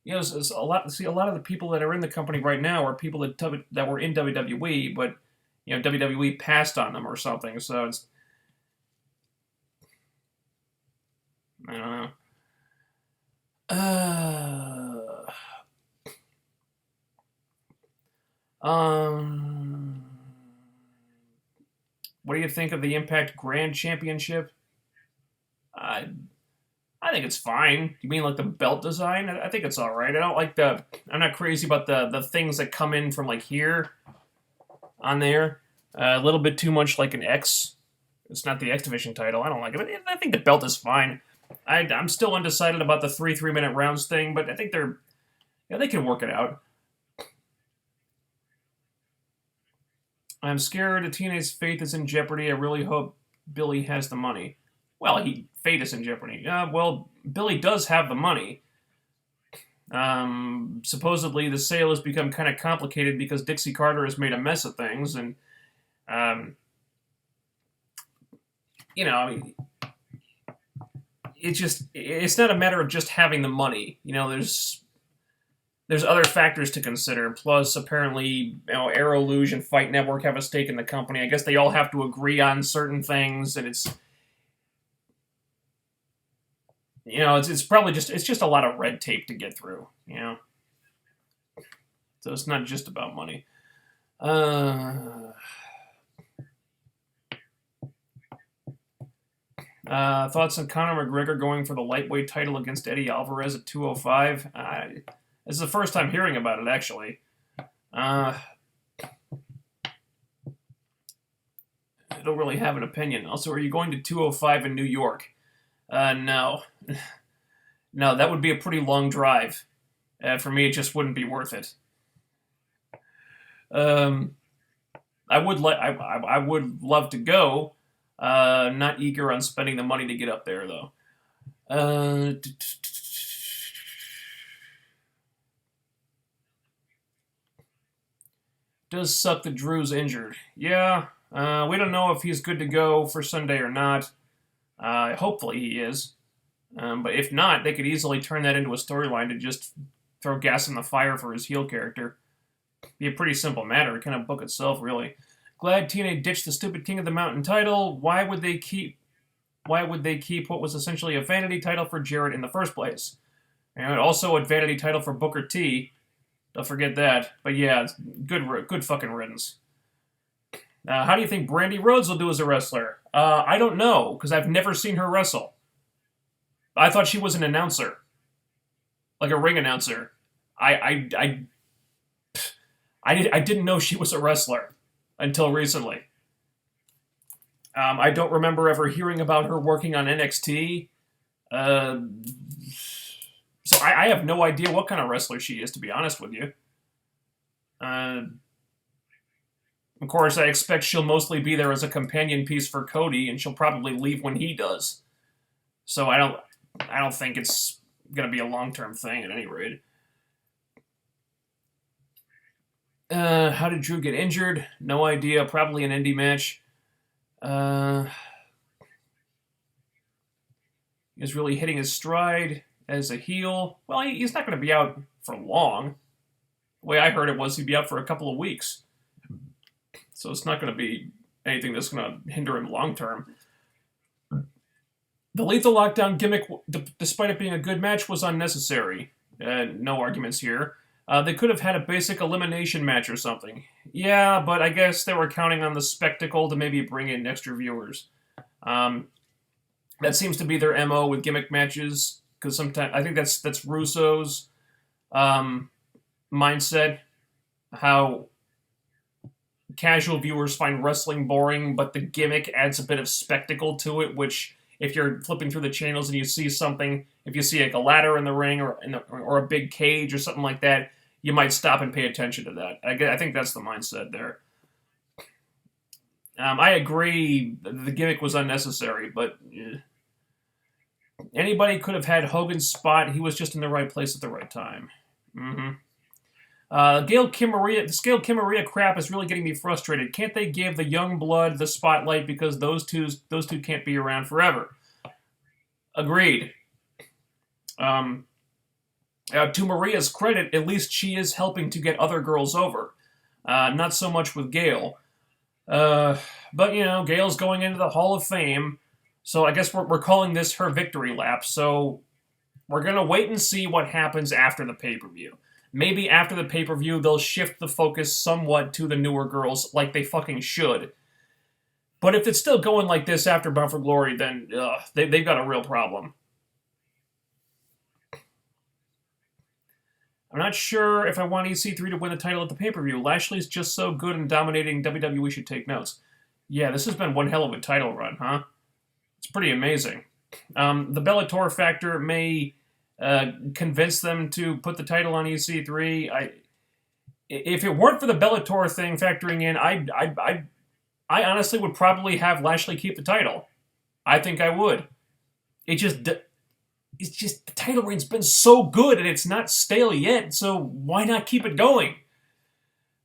It's a lot. See, a lot of the people that are in the company right now are people that were in WWE, but WWE passed on them or something. So it's, I don't know. What do you think of the Impact Grand Championship? I think it's fine. You mean like the belt design? I think it's all right. I don't like I'm not crazy about the things that come in from like here on there. A little bit too much like an X. It's not the X Division title. I don't like it. I think the belt is fine. I'm still undecided about the 3-minute rounds thing, but I think they can work it out. I'm scared TNA's faith is in jeopardy. I really hope Billy has the money. Well, fate is in jeopardy. Well, Billy does have the money. Supposedly, the sale has become kind of complicated because Dixie Carter has made a mess of things, and it's not a matter of just having the money. There's other factors to consider. Plus, apparently, Arrow Luge and Fight Network have a stake in the company. I guess they all have to agree on certain things, and it's probably just a lot of red tape to get through. So it's not just about money. Thoughts on Conor McGregor going for the lightweight title against Eddie Alvarez at 205? This is the first time hearing about it, actually. I don't really have an opinion. Also, are you going to 205 in New York? No. No, that would be a pretty long drive. For me, it just wouldn't be worth it. Um, I would love to go. Not eager on spending the money to get up there, though. Uh, Does suck that Drew's injured. Yeah, we don't know if he's good to go for Sunday or not. Hopefully he is. But if not, they could easily turn that into a storyline to just throw gas in the fire for his heel character. Be a pretty simple matter. It kind of book itself, really. Glad TNA ditched the stupid King of the Mountain title. Why would they keep what was essentially a vanity title for Jarrett in the first place? And also a vanity title for Booker T. Don't forget that. But yeah, good fucking riddance. How do you think Brandy Rhodes will do as a wrestler? I don't know, because I've never seen her wrestle. I thought she was an announcer. Like a ring announcer. I didn't know she was a wrestler until recently. I don't remember ever hearing about her working on NXT. So I have no idea what kind of wrestler she is, to be honest with you. Of course, I expect she'll mostly be there as a companion piece for Cody, and she'll probably leave when he does. So I don't think it's gonna be a long-term thing at any rate. How did Drew get injured? No idea. Probably an indie match. He's really hitting his stride as a heel. Well, he's not going to be out for long. The way I heard it was he'd be out for a couple of weeks. So it's not going to be anything that's going to hinder him long term. The Lethal Lockdown gimmick, despite it being a good match, was unnecessary. No arguments here. They could have had a basic elimination match or something. Yeah, but I guess they were counting on the spectacle to maybe bring in extra viewers. That seems to be their MO with gimmick matches, because sometimes I think that's Russo's mindset. How casual viewers find wrestling boring, but the gimmick adds a bit of spectacle to it, which if you're flipping through the channels and you see something, if you see like a ladder in the ring or a big cage or something like that, you might stop and pay attention to that. I think that's the mindset there. I agree the gimmick was unnecessary, but anybody could have had Hogan's spot. He was just in the right place at the right time. This Gail Kim Maria crap is really getting me frustrated. Can't they give the young blood the spotlight because those two can't be around forever? Agreed. To Maria's credit, at least she is helping to get other girls over. Not so much with Gail. But, Gail's going into the Hall of Fame, so I guess we're calling this her victory lap. So we're going to wait and see what happens after the pay-per-view. Maybe after the pay-per-view, they'll shift the focus somewhat to the newer girls, like they fucking should. But if it's still going like this after Bound for Glory, then they've got a real problem. I'm not sure if I want EC3 to win the title at the pay-per-view. Lashley's just so good and dominating WWE should take notes. Yeah, this has been one hell of a title run, huh? It's pretty amazing. The Bellator factor may convince them to put the title on EC3. If it weren't for the Bellator thing factoring in, I honestly would probably have Lashley keep the title. I think I would. It's just the title reign's been so good and it's not stale yet, so why not keep it going?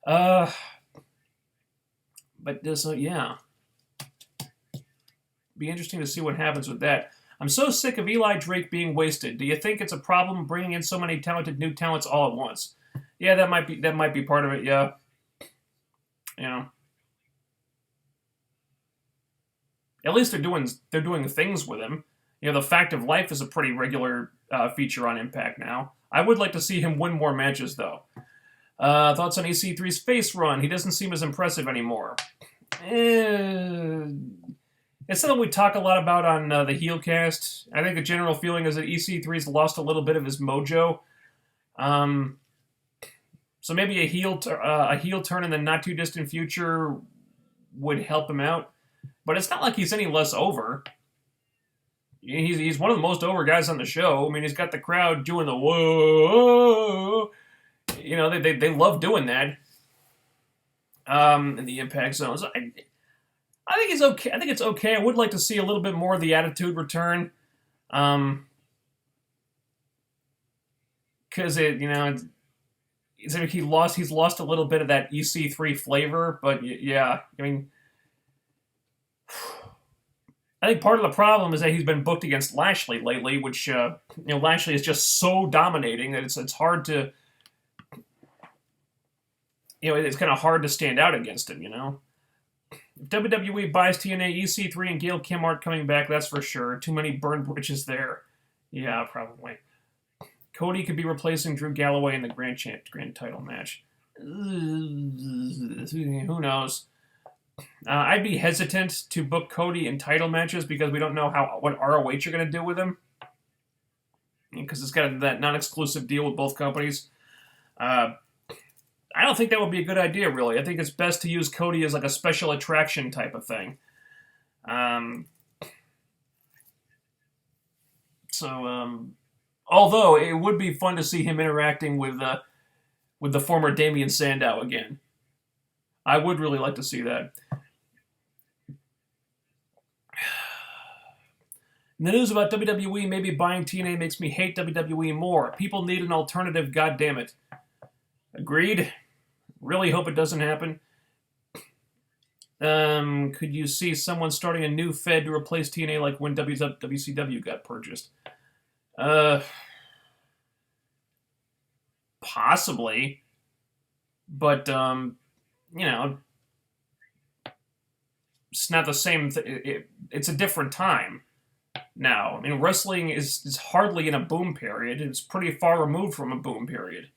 But yeah. Be interesting to see what happens with that. I'm so sick of Eli Drake being wasted. Do you think it's a problem bringing in so many talented new talents all at once? Yeah, that might be part of it, yeah. At least they're doing things with him. The Fact of Life is a pretty regular feature on Impact now. I would like to see him win more matches, though. Thoughts on EC3's face run? He doesn't seem as impressive anymore. It's something we talk a lot about on the Heelcast. I think the general feeling is that EC3's lost a little bit of his mojo. Um, so maybe a heel turn in the not too distant future would help him out. But it's not like he's any less over. He's one of the most over guys on the show. I mean, he's got the crowd doing the whoa. You know, they love doing that. In the Impact Zone. So I think he's okay. I think it's okay. I would like to see a little bit more of the attitude return. Because it's like he's lost a little bit of that EC3 flavor. But yeah, I mean, I think part of the problem is that he's been booked against Lashley lately, which Lashley is just so dominating that it's hard to it's kind of hard to stand out against him. If WWE buys TNA, EC3 and Gail Kim aren't coming back, that's for sure. Too many burned bridges there. Yeah, probably. Cody could be replacing Drew Galloway in the grand title match. Who knows? I'd be hesitant to book Cody in title matches because we don't know what ROH are going to do with him. Because it's got that non-exclusive deal with both companies. I don't think that would be a good idea, really. I think it's best to use Cody as like a special attraction type of thing. Although it would be fun to see him interacting with the former Damian Sandow again. I would really like to see that. The news about WWE maybe buying TNA makes me hate WWE more. People need an alternative, goddammit. Agreed. Really hope it doesn't happen. Could you see someone starting a new Fed to replace TNA like when WCW got purchased? Possibly. But, it's not the same thing. It's a different time now. I mean, wrestling is hardly in a boom period. It's pretty far removed from a boom period.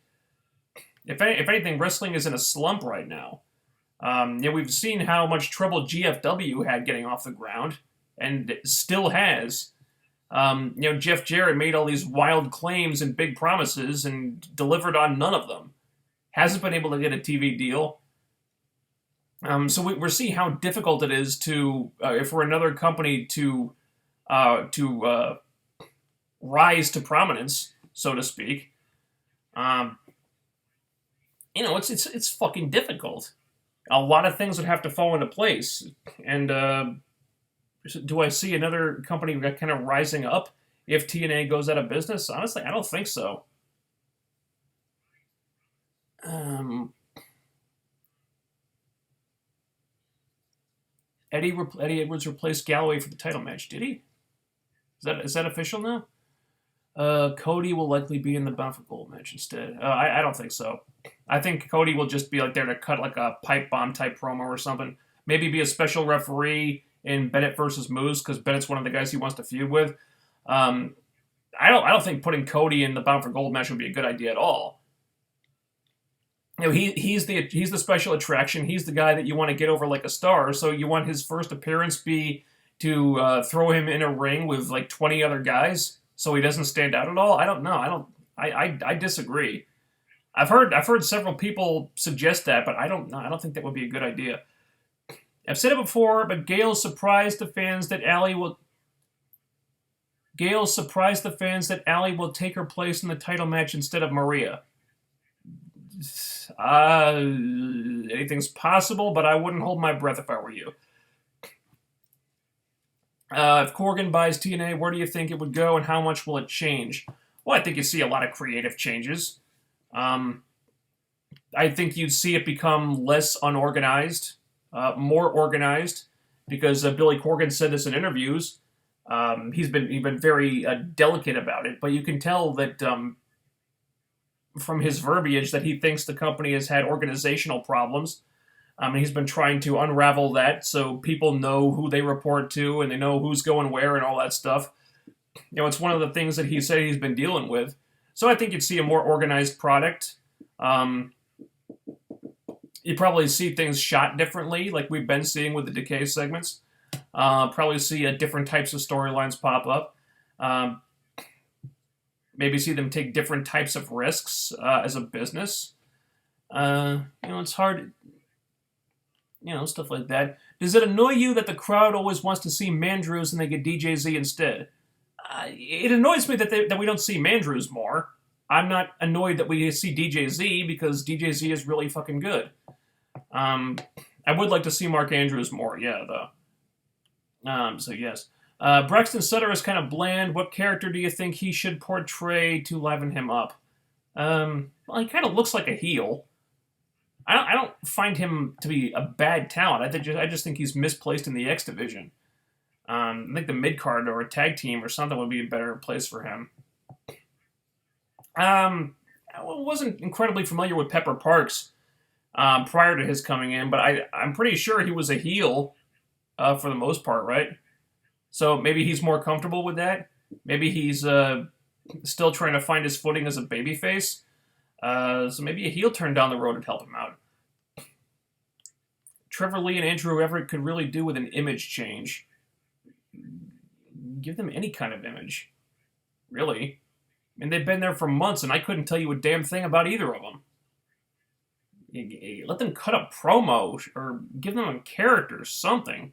If anything, wrestling is in a slump right now. We've seen how much trouble GFW had getting off the ground, and still has. Jeff Jarrett made all these wild claims and big promises and delivered on none of them. Hasn't been able to get a TV deal. So we're seeing how difficult it is to, if we're another company, to rise to prominence, so to speak. It's fucking difficult. A lot of things would have to fall into place. And do I see another company kind of rising up if TNA goes out of business? Honestly, I don't think so. Eddie Edwards replaced Galloway for the title match. Did he? Is that official now? Cody will likely be in the Bound for Gold match instead. I don't think so. I think Cody will just be like there to cut like a pipe bomb type promo or something. Maybe be a special referee in Bennett versus Moose because Bennett's one of the guys he wants to feud with. I don't think putting Cody in the Bound for Gold match would be a good idea at all. He's the special attraction. He's the guy that you want to get over like a star. So you want his first appearance be to throw him in a ring with like 20 other guys so he doesn't stand out at all. I don't know. I disagree. I've heard several people suggest that, but I don't know. I don't think that would be a good idea. I've said it before, but Gail surprised the fans that Allie will take her place in the title match instead of Maria. Anything's possible, but I wouldn't hold my breath if I were you. If Corgan buys TNA, where do you think it would go, and how much will it change? Well, I think you see a lot of creative changes. I think you'd see it become less unorganized, more organized, because Billy Corgan said this in interviews. He's been very delicate about it, but you can tell that from his verbiage that he thinks the company has had organizational problems. He's been trying to unravel that so people know who they report to and they know who's going where and all that stuff. It's one of the things that he said he's been dealing with. So I think you'd see a more organized product. You probably see things shot differently, like we've been seeing with the Decay segments. Probably see different types of storylines pop up. Maybe see them take different types of risks as a business. It's hard, stuff like that. Does it annoy you that the crowd always wants to see Mandrews and they get DJZ instead? It annoys me that we don't see Mandrews more. I'm not annoyed that we see DJZ because DJZ is really fucking good. I would like to see Mark Andrews more, yeah, though. So yes. Braxton Sutter is kind of bland. What character do you think he should portray to liven him up? Well, he kind of looks like a heel. I don't find him to be a bad talent. I just think he's misplaced in the X division. I think the mid card or a tag team or something would be a better place for him. I wasn't incredibly familiar with Pepper Parks prior to his coming in, but I'm pretty sure he was a heel for the most part, right? So maybe he's more comfortable with that. Maybe he's still trying to find his footing as a babyface. So maybe a heel turn down the road would help him out. Trevor Lee and Andrew Everett could really do with an image change. Give them any kind of image. Really. I mean, they've been there for months, and I couldn't tell you a damn thing about either of them. Let them cut a promo, or give them a character, something.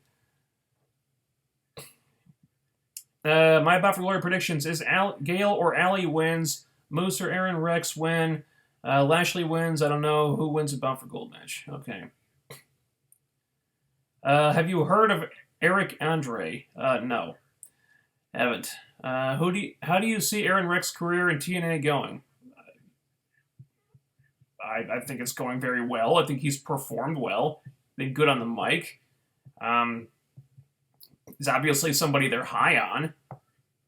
My Bout for Glory predictions is Gail or Allie wins. Moose or Aaron Rex win. Lashley wins. I don't know who wins a Bout for Gold match. Okay. Have you heard of Eric Andre? No, haven't. How do you see Aaron Rex's career in TNA going? I think it's going very well. I think he's performed well. Been good on the mic. He's obviously somebody they're high on.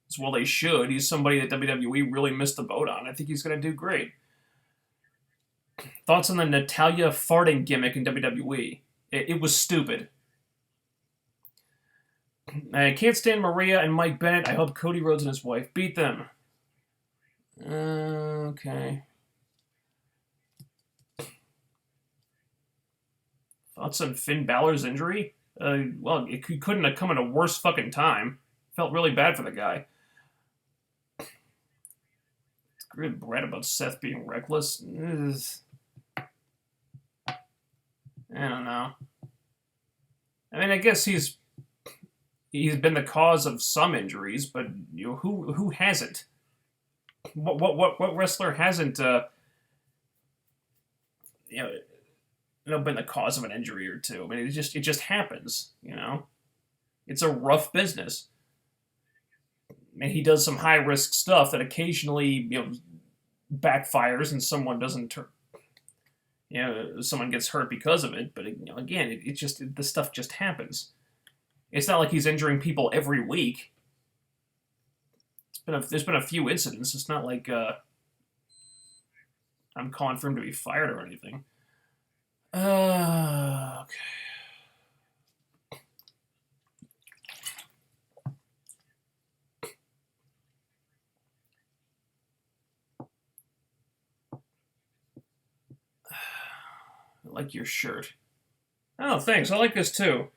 As well they should. He's somebody that WWE really missed the boat on. I think he's going to do great. Thoughts on the Natalya farting gimmick in WWE? It was stupid. I can't stand Maria and Mike Bennett. I hope Cody Rhodes and his wife beat them. Okay. Thoughts on Finn Balor's injury? Well, he couldn't have come at a worse fucking time. Felt really bad for the guy. Good bread about Seth being reckless. I don't know. I mean, I guess he's been the cause of some injuries, but who hasn't? What wrestler hasn't been the cause of an injury or two? I mean, it just happens, It's a rough business. And he does some high risk stuff that occasionally, backfires and someone doesn't someone gets hurt because of it. But again, the stuff just happens. It's not like he's injuring people every week. There's been a few incidents. It's not like I'm calling for him to be fired or anything. Okay. I like your shirt. Oh, thanks. I like this too.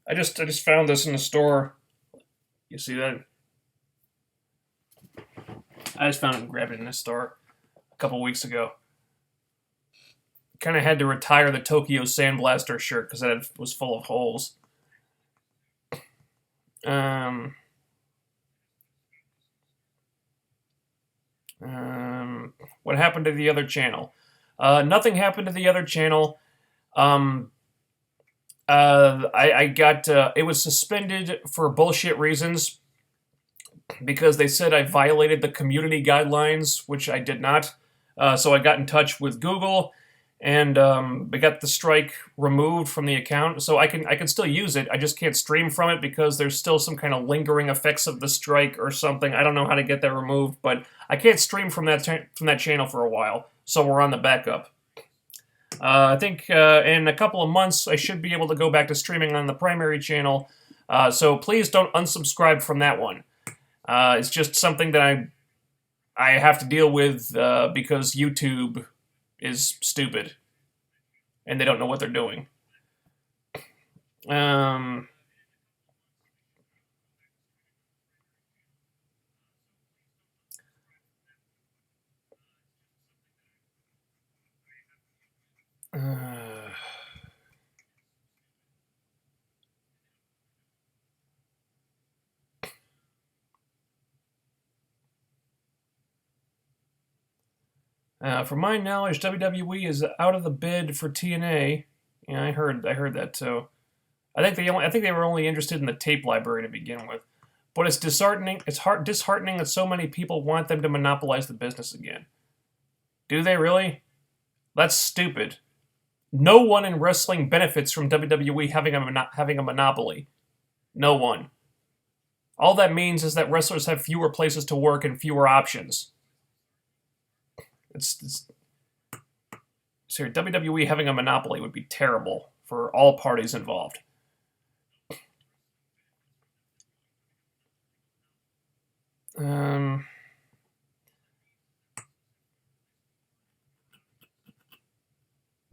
I just found this in the store. You see that? I just found it and grabbed it in the store a couple weeks ago. Kind of had to retire the Tokyo Sandblaster shirt because it was full of holes. What happened to the other channel? Nothing happened to the other channel. I got it was suspended for bullshit reasons because they said I violated the community guidelines, which I did not. So I got in touch with Google, and we got the strike removed from the account. So I can still use it. I just can't stream from it because there's still some kind of lingering effects of the strike or something. I don't know how to get that removed, but I can't stream from that channel for a while. So we're on the backup. I think in a couple of months I should be able to go back to streaming on the primary channel. So please don't unsubscribe from that one. It's just something that I have to deal with because YouTube is stupid and they don't know what they're doing. From my knowledge, WWE is out of the bid for TNA. Yeah, I heard that too. I think they were only interested in the tape library to begin with. But it's disheartening. It's disheartening that so many people want them to monopolize the business again. Do they really? That's stupid. No one in wrestling benefits from WWE having a monopoly. No one. All that means is that wrestlers have fewer places to work and fewer options. It's Sorry, WWE having a monopoly would be terrible for all parties involved. Um,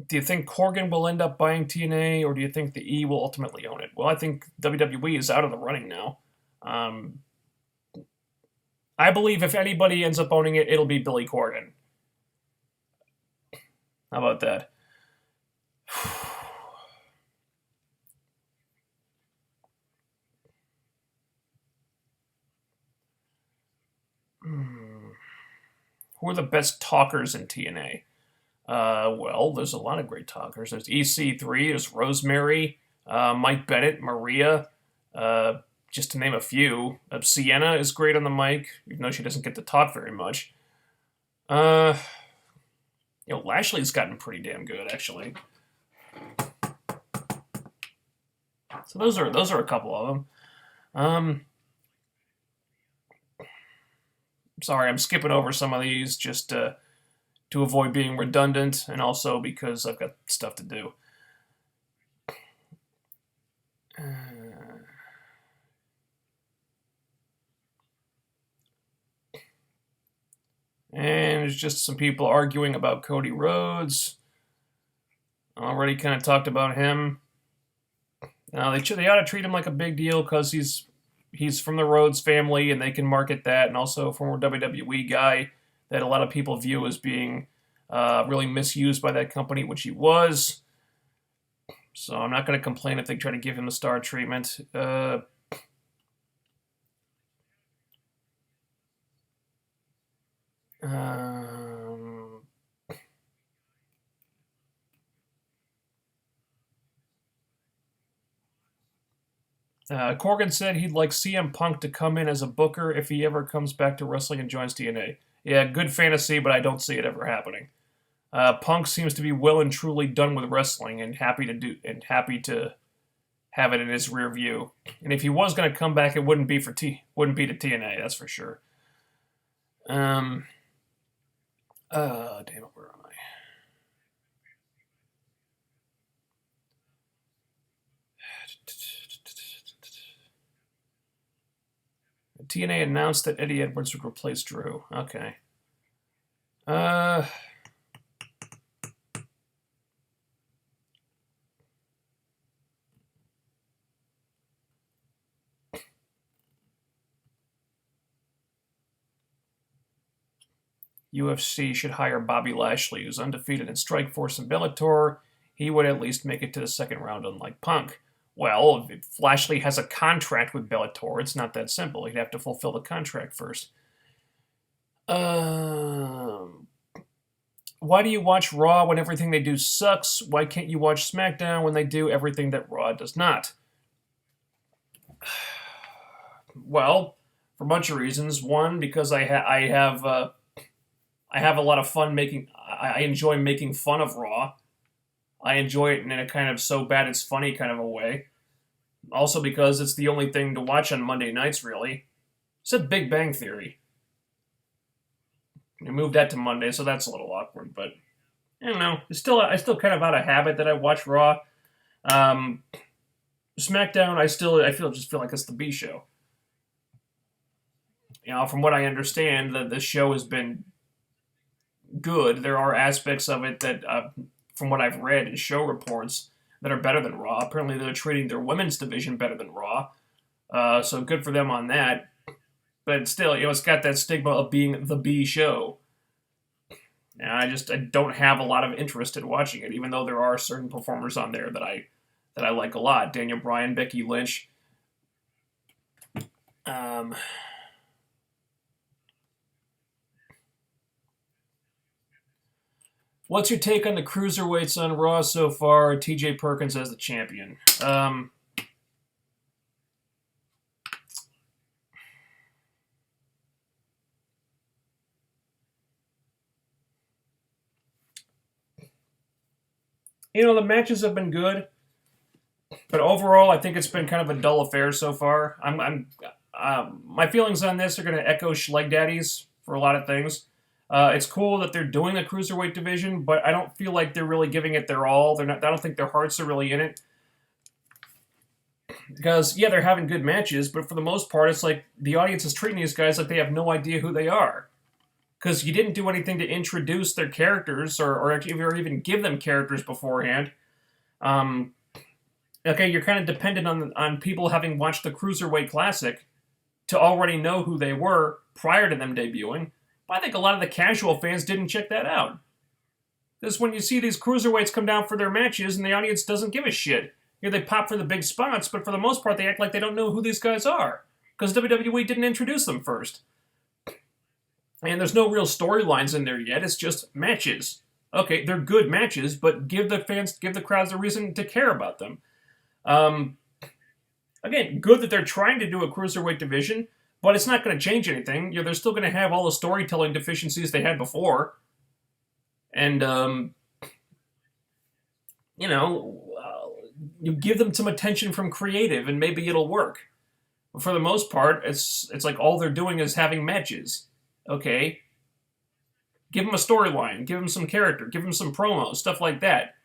do you think Corgan will end up buying TNA, or do you think the E will ultimately own it? Well, I think WWE is out of the running now. Um, I believe if anybody ends up owning it, it'll be Billy Corgan. How about that? Who are the best talkers in TNA? Well, there's a lot of great talkers. There's EC3, there's Rosemary, Mike Bennett, Maria, uh, just to name a few. Sienna is great on the mic, even though she doesn't get to talk very much. Uh, Lashley's gotten pretty damn good, actually. So those are a couple of them. Sorry, I'm skipping over some of these just to avoid being redundant, and also because I've got stuff to do. And there's just some people arguing about Cody Rhodes. Already kind of talked about him. Now they ought to treat him like a big deal because he's from the Rhodes family and they can market that, and also a former WWE guy that a lot of people view as being really misused by that company, which he was. So I'm not going to complain if they try to give him the star treatment. Um, Corgan said he'd like CM Punk to come in as a booker if he ever comes back to wrestling and joins TNA. Yeah, good fantasy, but I don't see it ever happening. Punk seems to be well and truly done with wrestling and happy to have it in his rear view. And if he was going to come back, it wouldn't be to TNA. That's for sure. Damn it, where am I? TNA announced that Eddie Edwards would replace Drew. Okay. UFC should hire Bobby Lashley, who's undefeated in Strikeforce and Bellator. He would at least make it to the second round, unlike Punk. Well, if Lashley has a contract with Bellator, it's not that simple. He'd have to fulfill the contract first. Why do you watch Raw when everything they do sucks? Why can't you watch SmackDown when they do everything that Raw does not? Well, for a bunch of reasons. One, because I have a lot of fun making. I enjoy making fun of Raw. I enjoy it in a kind of so bad it's funny kind of a way. Also because it's the only thing to watch on Monday nights, really. Except Big Bang Theory. We moved that to Monday, so that's a little awkward. But I don't know. I still kind of out of habit that I watch Raw. SmackDown, just feel like it's the B show. From what I understand, the show has been good. There are aspects of it that, from what I've read in show reports, that are better than Raw. Apparently, they're treating their women's division better than Raw. So good for them on that. But still, it's got that stigma of being the B show. And I don't have a lot of interest in watching it, even though there are certain performers on there that I like a lot. Daniel Bryan, Becky Lynch. What's your take on the cruiserweights on Raw so far? TJ Perkins as the champion. The matches have been good, but overall, I think it's been kind of a dull affair so far. My feelings on this are going to echo Schleg Daddy's for a lot of things. It's cool that they're doing a cruiserweight division, but I don't feel like they're really giving it their all. They're not. I don't think their hearts are really in it. Because, yeah, they're having good matches, but for the most part, it's like the audience is treating these guys like they have no idea who they are. Because you didn't do anything to introduce their characters or even give them characters beforehand. Okay, you're kind of dependent on people having watched the Cruiserweight Classic to already know who they were prior to them debuting. But I think a lot of the casual fans didn't check that out. Because when you see these cruiserweights come down for their matches and the audience doesn't give a shit, they pop for the big spots, but for the most part, they act like they don't know who these guys are. Because WWE didn't introduce them first. And there's no real storylines in there yet, it's just matches. Okay, they're good matches, but give the crowds a reason to care about them. Again, good that they're trying to do a cruiserweight division, but it's not going to change anything. They're still going to have all the storytelling deficiencies they had before. And, you give them some attention from creative, and maybe it'll work. But for the most part, it's like all they're doing is having matches. Okay. Give them a storyline. Give them some character. Give them some promos. Stuff like that,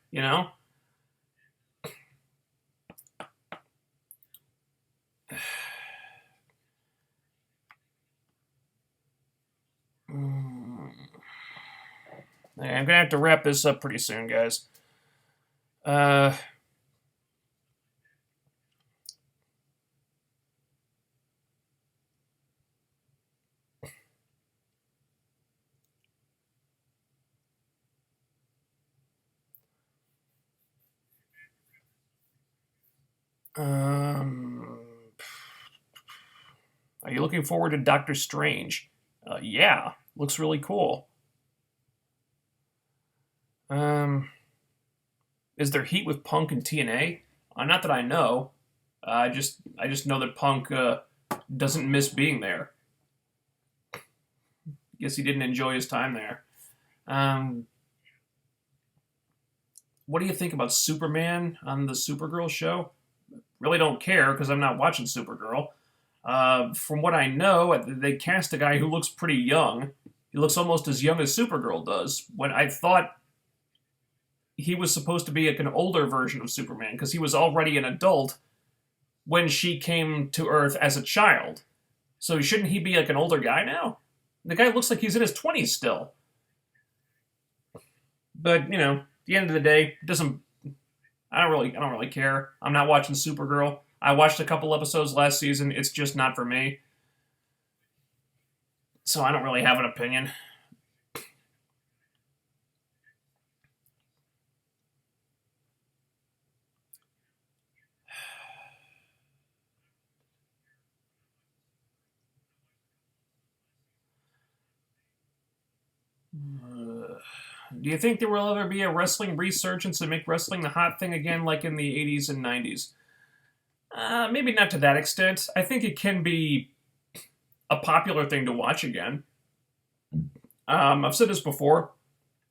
I'm gonna have to wrap this up pretty soon, guys. Are you looking forward to Doctor Strange? Yeah, looks really cool. Is there heat with Punk and TNA? Not that I know. I just know that Punk doesn't miss being there. Guess he didn't enjoy his time there. What do you think about Superman on the Supergirl show? Really don't care because I'm not watching Supergirl. From what I know, they cast a guy who looks pretty young. He looks almost as young as Supergirl does. When I thought he was supposed to be like an older version of Superman because he was already an adult when she came to Earth as a child. So shouldn't he be like an older guy now? The guy looks like he's in his 20s still. But, at the end of the day, it doesn't. I don't really care. I'm not watching Supergirl. I watched a couple episodes last season. It's just not for me. So I don't really have an opinion. Do you think there will ever be a wrestling resurgence and make wrestling the hot thing again like in the 80s and 90s? Maybe not to that extent. I think it can be a popular thing to watch again. I've said this before.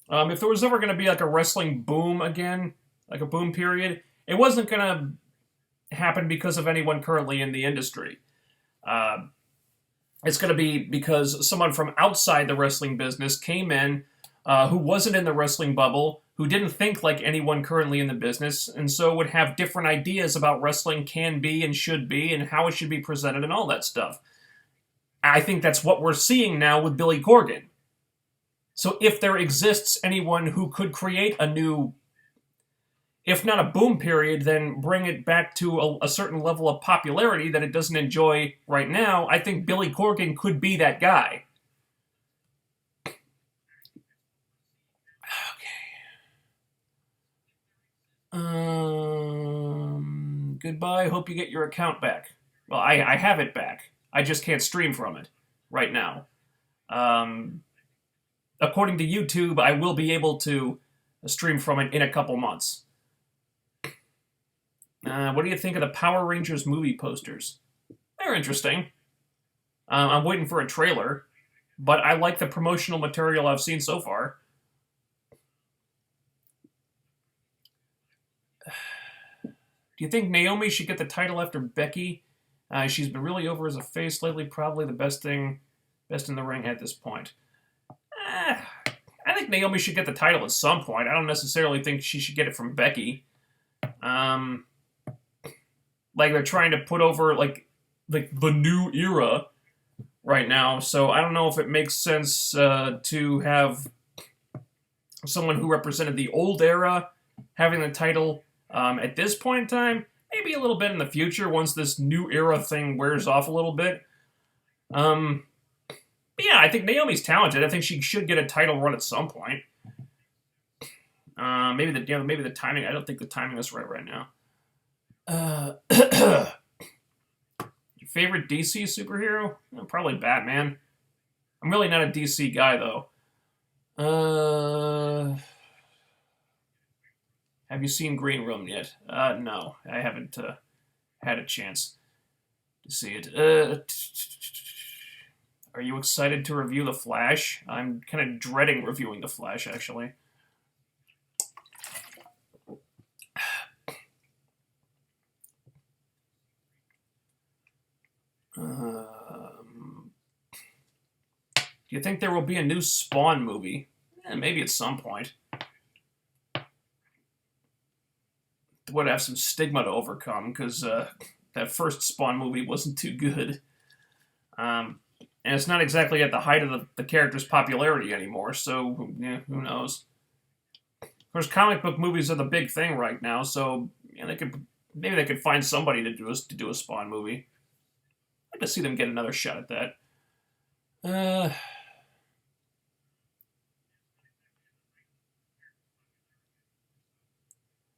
If there was ever going to be like a wrestling boom again, like a boom period, it wasn't going to happen because of anyone currently in the industry. It's going to be because someone from outside the wrestling business came in who wasn't in the wrestling bubble, who didn't think like anyone currently in the business, and so would have different ideas about wrestling can be and should be and how it should be presented and all that stuff. I think that's what we're seeing now with Billy Corgan. So if there exists anyone who could create a new, if not a boom period, then bring it back to a certain level of popularity that it doesn't enjoy right now, I think Billy Corgan could be that guy. Goodbye. Hope you get your account back. Well, I have it back. I just can't stream from it right now. According to YouTube, I will be able to stream from it in a couple months. What do you think of the Power Rangers movie posters? They're interesting. I'm waiting for a trailer, but I like the promotional material I've seen so far. Do you think Naomi should get the title after Becky? She's been really over as a face lately. Probably the best in the ring at this point. I think Naomi should get the title at some point. I don't necessarily think she should get it from Becky. Like they're trying to put over like the new era right now. So I don't know if it makes sense to have someone who represented the old era having the title at this point in time. Maybe a little bit in the future once this new era thing wears off a little bit. But yeah, I think Naomi's talented. I think she should get a title run at some point. Maybe the timing. I don't think the timing is right now. Your favorite DC superhero? Probably Batman. I'm really not a DC guy though. Have you seen Green Room yet? No, I haven't had a chance to see it. Are you excited to review The Flash? I'm kind of dreading reviewing The Flash, actually. Do you think there will be a new Spawn movie? Maybe at some point. Would have some stigma to overcome because that first Spawn movie wasn't too good. And it's not exactly at the height of the character's popularity anymore, so yeah, who knows? Of course, comic book movies are the big thing right now, so yeah, maybe they could find somebody to do a Spawn movie. I'd like to see them get another shot at that.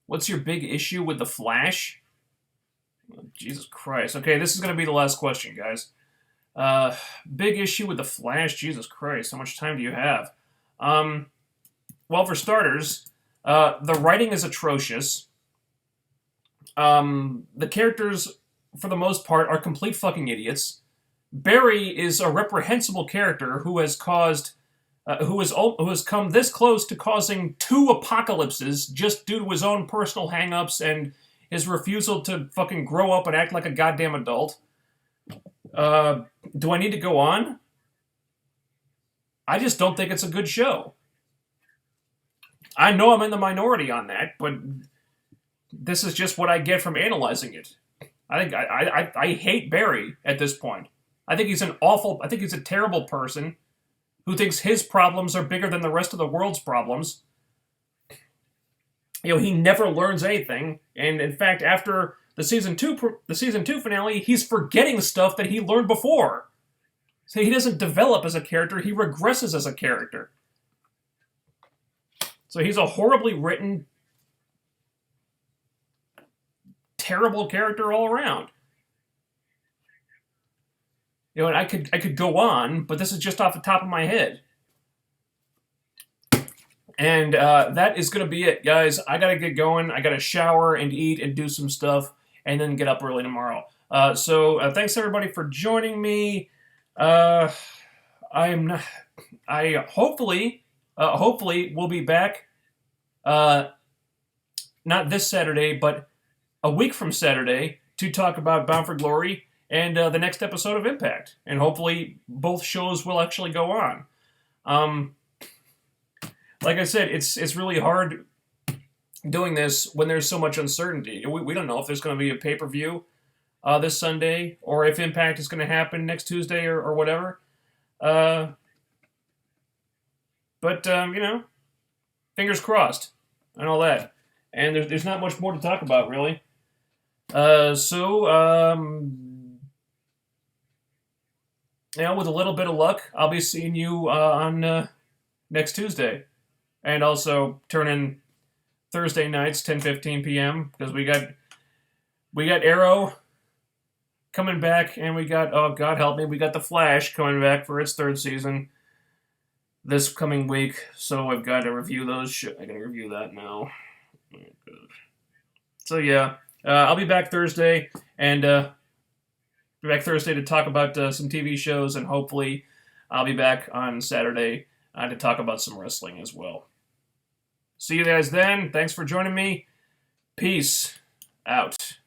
What's your big issue with The Flash? Oh, Jesus Christ. Okay, this is going to be the last question, guys. Big issue with The Flash? Jesus Christ, how much time do you have? Well, for starters, the writing is atrocious. The characters, for the most part, are complete fucking idiots. Barry is a reprehensible character who has caused... who has come this close to causing 2 apocalypses just due to his own personal hang-ups and his refusal to fucking grow up and act like a goddamn adult. Do I need to go on? I just don't think it's a good show. I know I'm in the minority on that, but this is just what I get from analyzing it. I hate Barry at this point. I think he's a terrible person who thinks his problems are bigger than the rest of the world's problems. You know, he never learns anything, and in fact, after the season two finale, he's forgetting stuff that he learned before. So he doesn't develop as a character; he regresses as a character. So he's a horribly written, terrible character all around. You know, and I could go on, but this is just off the top of my head. And that is going to be it, guys. I got to get going. I got to shower and eat and do some stuff, and then get up early tomorrow. So thanks, everybody, for joining me. Hopefully we'll be back, not this Saturday, but a week from Saturday to talk about Bound for Glory and the next episode of Impact. And hopefully both shows will actually go on. Like I said, it's really hard doing this when there's so much uncertainty. We don't know if there's going to be a pay-per-view this Sunday, or if Impact is going to happen next Tuesday or whatever. But you know, fingers crossed and all that. And there's not much more to talk about, really. You know, with a little bit of luck, I'll be seeing you on next Tuesday. And also turn in Thursday nights, 10:15 p.m. because we got Arrow coming back, and we got, oh God help me, we got The Flash coming back for its 3rd season. this coming week, so I've got to review those. I gotta review that now. So yeah, I'll be back Thursday, and be back Thursday to talk about some TV shows, and hopefully I'll be back on Saturday to talk about some wrestling as well. See you guys then. Thanks for joining me. Peace out.